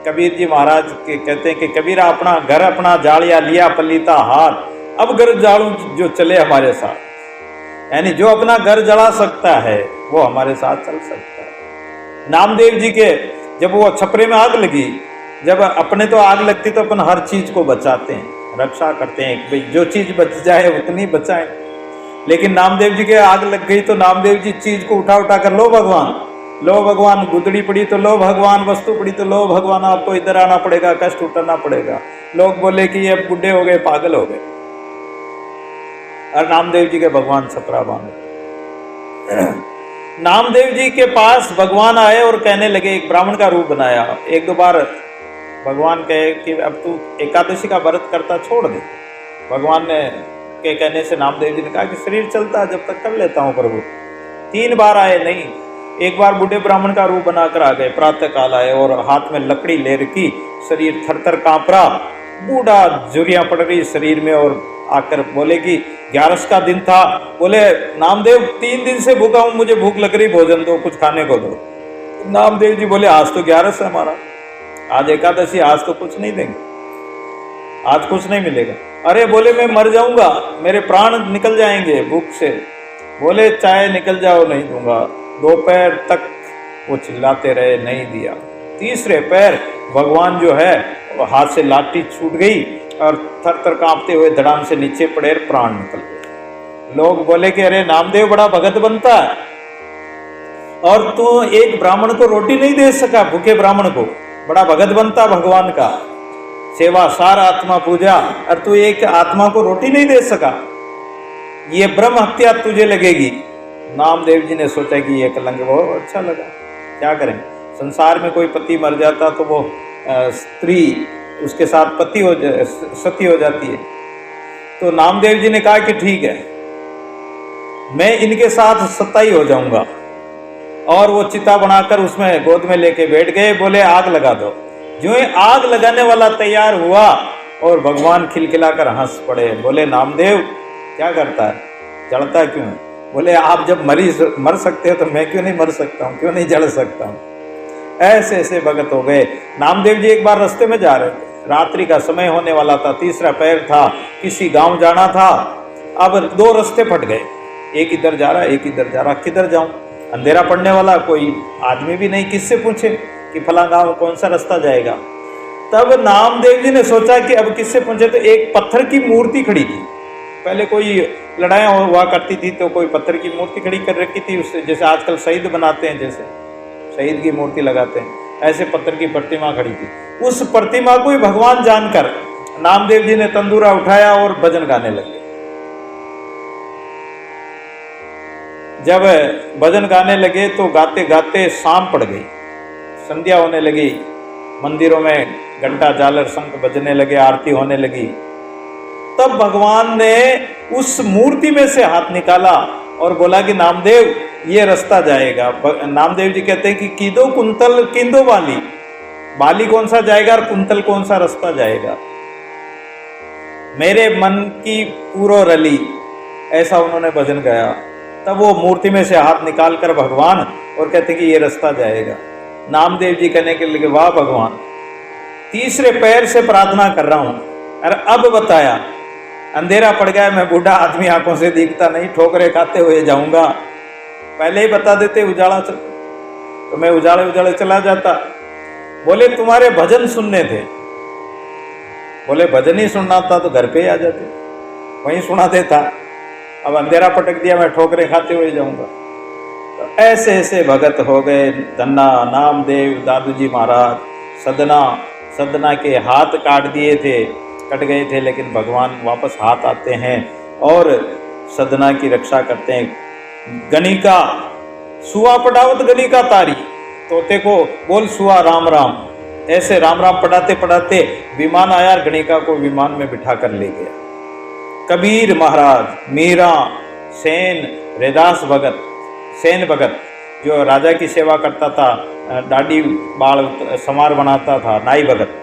कबीर जी महाराज के कहते हैं कि कबीरा अपना घर अपना जालिया लिया पलीता हाथ, अब घर जालू जो चले हमारे साथ। यानी जो अपना घर जला सकता है वो हमारे साथ चल सकता है। नामदेव जी के जब वो छपरे में आग लगी, जब अपने तो आग लगती तो अपन हर चीज को बचाते हैं, रक्षा करते हैं, भाई जो चीज बच जाए उतनी बचाएं। लेकिन नामदेव जी के आग लग गई तो नामदेव जी चीज को उठा उठा कर लो भगवान, लो भगवान, गुदड़ी पड़ी तो लो भगवान, वस्तु पड़ी तो लो भगवान, आपको इधर आना पड़ेगा, कष्ट उठाना पड़ेगा। लोग बोले कि ये बुढ़े हो गए, पागल हो गए, और नामदेव जी के भगवान छपरा बांधे। नामदेव जी के पास भगवान आए और कहने लगे, एक ब्राह्मण का रूप बनाया। एक दो बार भगवान कहे कि अब तू एकादशी का व्रत करता छोड़ दे। भगवान ने के कहने से नामदेव जी ने कहा कि शरीर चलता है जब तक कर लेता हूँ प्रभु। 3 बार आए नहीं, एक बार बूढ़े ब्राह्मण का रूप बनाकर आ गए। प्रातः काल आए और हाथ में लकड़ी ले रखी, शरीर थर-थर कांप रहा, बूढ़ा झुर्रियां पड़ रही शरीर में, और आकर बोले कि 11 का दिन था। बोले नामदेव 3 दिन से भूखा हूं, मुझे भूख लग रही, भोजन दो, कुछ खाने को दो। नामदेव जी बोले आज तो 11 है हमारा, आज एकादशी, आज तो कुछ नहीं देंगे, आज कुछ नहीं मिलेगा। अरे बोले मैं मर जाऊंगा, मेरे प्राण निकल जाएंगे भूख से। बोले चाहे निकल जाओ, नहीं दूंगा। दोपहर तक वो चिल्लाते रहे, नहीं दिया। तीसरे पैर भगवान जो है हाथ से लाठी छूट गई और थर थर कांपते हुए धड़ाम से नीचे पड़े, प्राण निकल गए। लोग बोले कि अरे नामदेव बड़ा भगत बनता है, और तू एक ब्राह्मण को रोटी नहीं दे सका, भूखे ब्राह्मण को, बड़ा भगत बनता भगवान का, सेवा सार आत्मा पूजा, और तू एक आत्मा को रोटी नहीं दे सका, ये ब्रह्म हत्या तुझे लगेगी। नामदेव जी ने सोचा कि ये कलंक बहुत अच्छा लगा, क्या करें, संसार में कोई पति मर जाता तो वो स्त्री उसके साथ सती हो जाती है। तो नामदेव जी ने कहा कि ठीक है, मैं इनके साथ सताई हो जाऊंगा, और वो चिता बनाकर उसमें गोद में लेके बैठ गए। बोले आग लगा दो। जो ही आग लगाने वाला तैयार हुआ और भगवान खिलखिलाकर हंस पड़े। बोले नामदेव क्या करता है, जलता क्यों है? बोले आप जब मर सकते हो तो मैं क्यों नहीं मर सकता हूँ, क्यों नहीं जल सकता हूँ? ऐसे ऐसे भगत हो गए। नामदेव जी एक बार रास्ते में जा रहे थे, रात्रि का समय होने वाला था, तीसरा पैर था, किसी गांव जाना था। अब 2 रास्ते फट गए, एक इधर जा रहा, एक इधर जा रहा, किधर जाऊं? अंधेरा पड़ने वाला, कोई आदमी भी नहीं, किससे पूछे कि फला गांव कौन सा रास्ता जाएगा? तब नामदेव जी ने सोचा कि अब किससे पूछे, तो एक पत्थर की मूर्ति खड़ी थी। पहले कोई लड़ाइयाँ हुआ करती थी तो कोई पत्थर की मूर्ति खड़ी कर रखी थी, उससे जैसे आजकल शहीद बनाते हैं, जैसे शहीद की मूर्ति लगाते हैं, ऐसे पत्थर की प्रतिमा खड़ी थी। उस प्रतिमा को ही भगवान जानकर नामदेव जी ने तंदूरा उठाया और भजन गाने लगे। जब भजन गाने लगे तो गाते गाते शाम पड़ गई, संध्या होने लगी, मंदिरों में घंटा झालर शंख बजने लगे, आरती होने लगी। तब भगवान ने उस मूर्ति में से हाथ निकाला और बोला कि नामदेव ये रास्ता जाएगा। नामदेव जी कहते हैं कि कीदो कुंतल किंदो बाली, बाली कौन सा जाएगा और कुंतल कौन सा रास्ता जाएगा, मेरे मन की पूरो रली, ऐसा उन्होंने भजन गाया। तब वो मूर्ति में से हाथ निकाल कर भगवान और कहते कि ये रास्ता जाएगा। नामदेव जी कहने के लिए वाह भगवान, तीसरे पैर से प्रार्थना कर रहा हूं, अरे अब बताया, अंधेरा पड़ गया, मैं बूढ़ा आदमी, आंखों से दिखता नहीं, ठोकरे खाते हुए जाऊंगा, पहले ही बता देते उजाला चल तो मैं उजाले उजाले चला जाता। बोले तुम्हारे भजन सुनने थे। बोले भजन ही सुनना था तो घर पे ही आ जाते, वहीं सुना देता, अब अंधेरा पटक दिया, मैं ठोकरे खाते हुए जाऊंगा। तो ऐसे ऐसे भगत हो गए धन्ना नामदेव दादू जी महाराज। सदना के हाथ काट दिए थे, कट गए थे, लेकिन भगवान वापस हाथ आते हैं और सदना की रक्षा करते हैं। गणिका सुआ पढ़ावत गणिका तारी, तोते को बोल सुआ राम राम, ऐसे राम राम पढ़ाते पढ़ाते विमान आया, गणिका को विमान में बिठा कर ले गया। कबीर महाराज, मीरा, सेन, रैदास भगत, सेन भगत जो राजा की सेवा करता था, दाढ़ी बाल समार बनाता था, नाई भगत,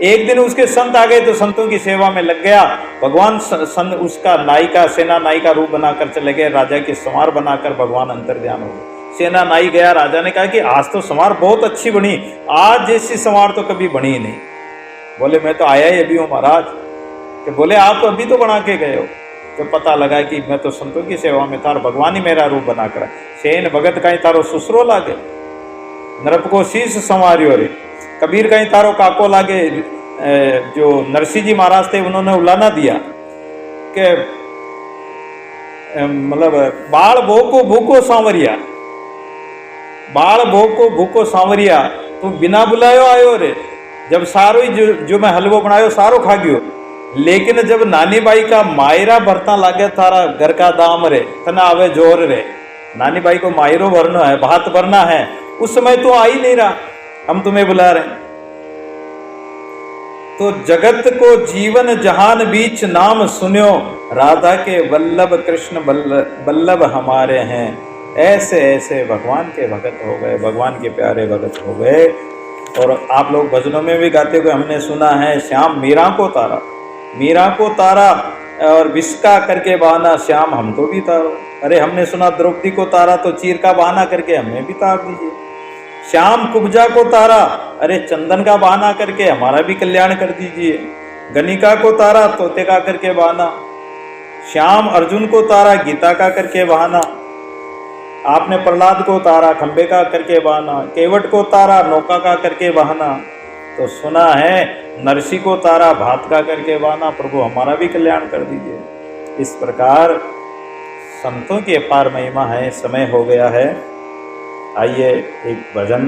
एक दिन उसके संत आ गए तो संतों की सेवा में लग गया। भगवान संत उसका नायिका, सेना नाई का रूप बनाकर चले गए, राजा की समार बनाकर भगवान अंतर्ध्यान हो गए। सेना नाई गया, राजा ने कहा कि आज तो समार बहुत अच्छी बनी, आज जैसी समार तो कभी बनी ही नहीं। बोले मैं तो आया ही अभी हूँ महाराज। कि बोले आप तो अभी तो बना के गए हो। तो पता लगा कि मैं तो संतों की सेवा में था और भगवान ही मेरा रूप बनाकर। सेन भगत कहीं तारो सुसरो लागे, नरप को शीश संवारियो रे। कबीर कहीं तारो काको लागे, जो नरसिंह जी महाराज थे उन्होंने उलाना दिया कि मतलब बाल भोको भूको सांवरिया, बाल भोको भूको सांवरिया, तू बिना बुलायो आयो रे। जब सारो ही जो मैं हलवो बनायो सारो खा गयो, लेकिन जब नानी बाई का मायरा भरता लागे थारा घर का दाम रे, तना आवे जोर रे। नानी बाई को मायरो भरना है, भात भरना है, उस समय तो आ ही नहीं रहा, हम तुम्हें बुला रहे। तो जगत को जीवन जहान बीच नाम सुन्यो, राधा के वल्लभ कृष्ण बल्लभ हमारे हैं। ऐसे ऐसे भगवान के भगत हो गए, भगवान के प्यारे भगत हो गए। और आप लोग भजनों में भी गाते हुए हमने सुना है, श्याम मीरा को तारा, मीरा को तारा और विस्का करके बहाना, श्याम हमको भी तारो। अरे हमने सुना द्रौपदी को तारा तो चीर का बहाना करके हमें भी तार दीजिए। श्याम कुब्जा को तारा, अरे चंदन का बहाना करके हमारा भी कल्याण कर दीजिए। गणिका को तारा, तोते का करके बहाना। श्याम अर्जुन को तारा, गीता का करके बहाना। आपने प्रहलाद को तारा, खंबे का करके बहाना। केवट को तारा, नौका का करके बहाना। तो सुना है नरसी को तारा, भात का करके बहाना। प्रभु हमारा भी कल्याण कर दीजिए। इस प्रकार संतों की अपार महिमा है। समय हो गया है, आइए एक भजन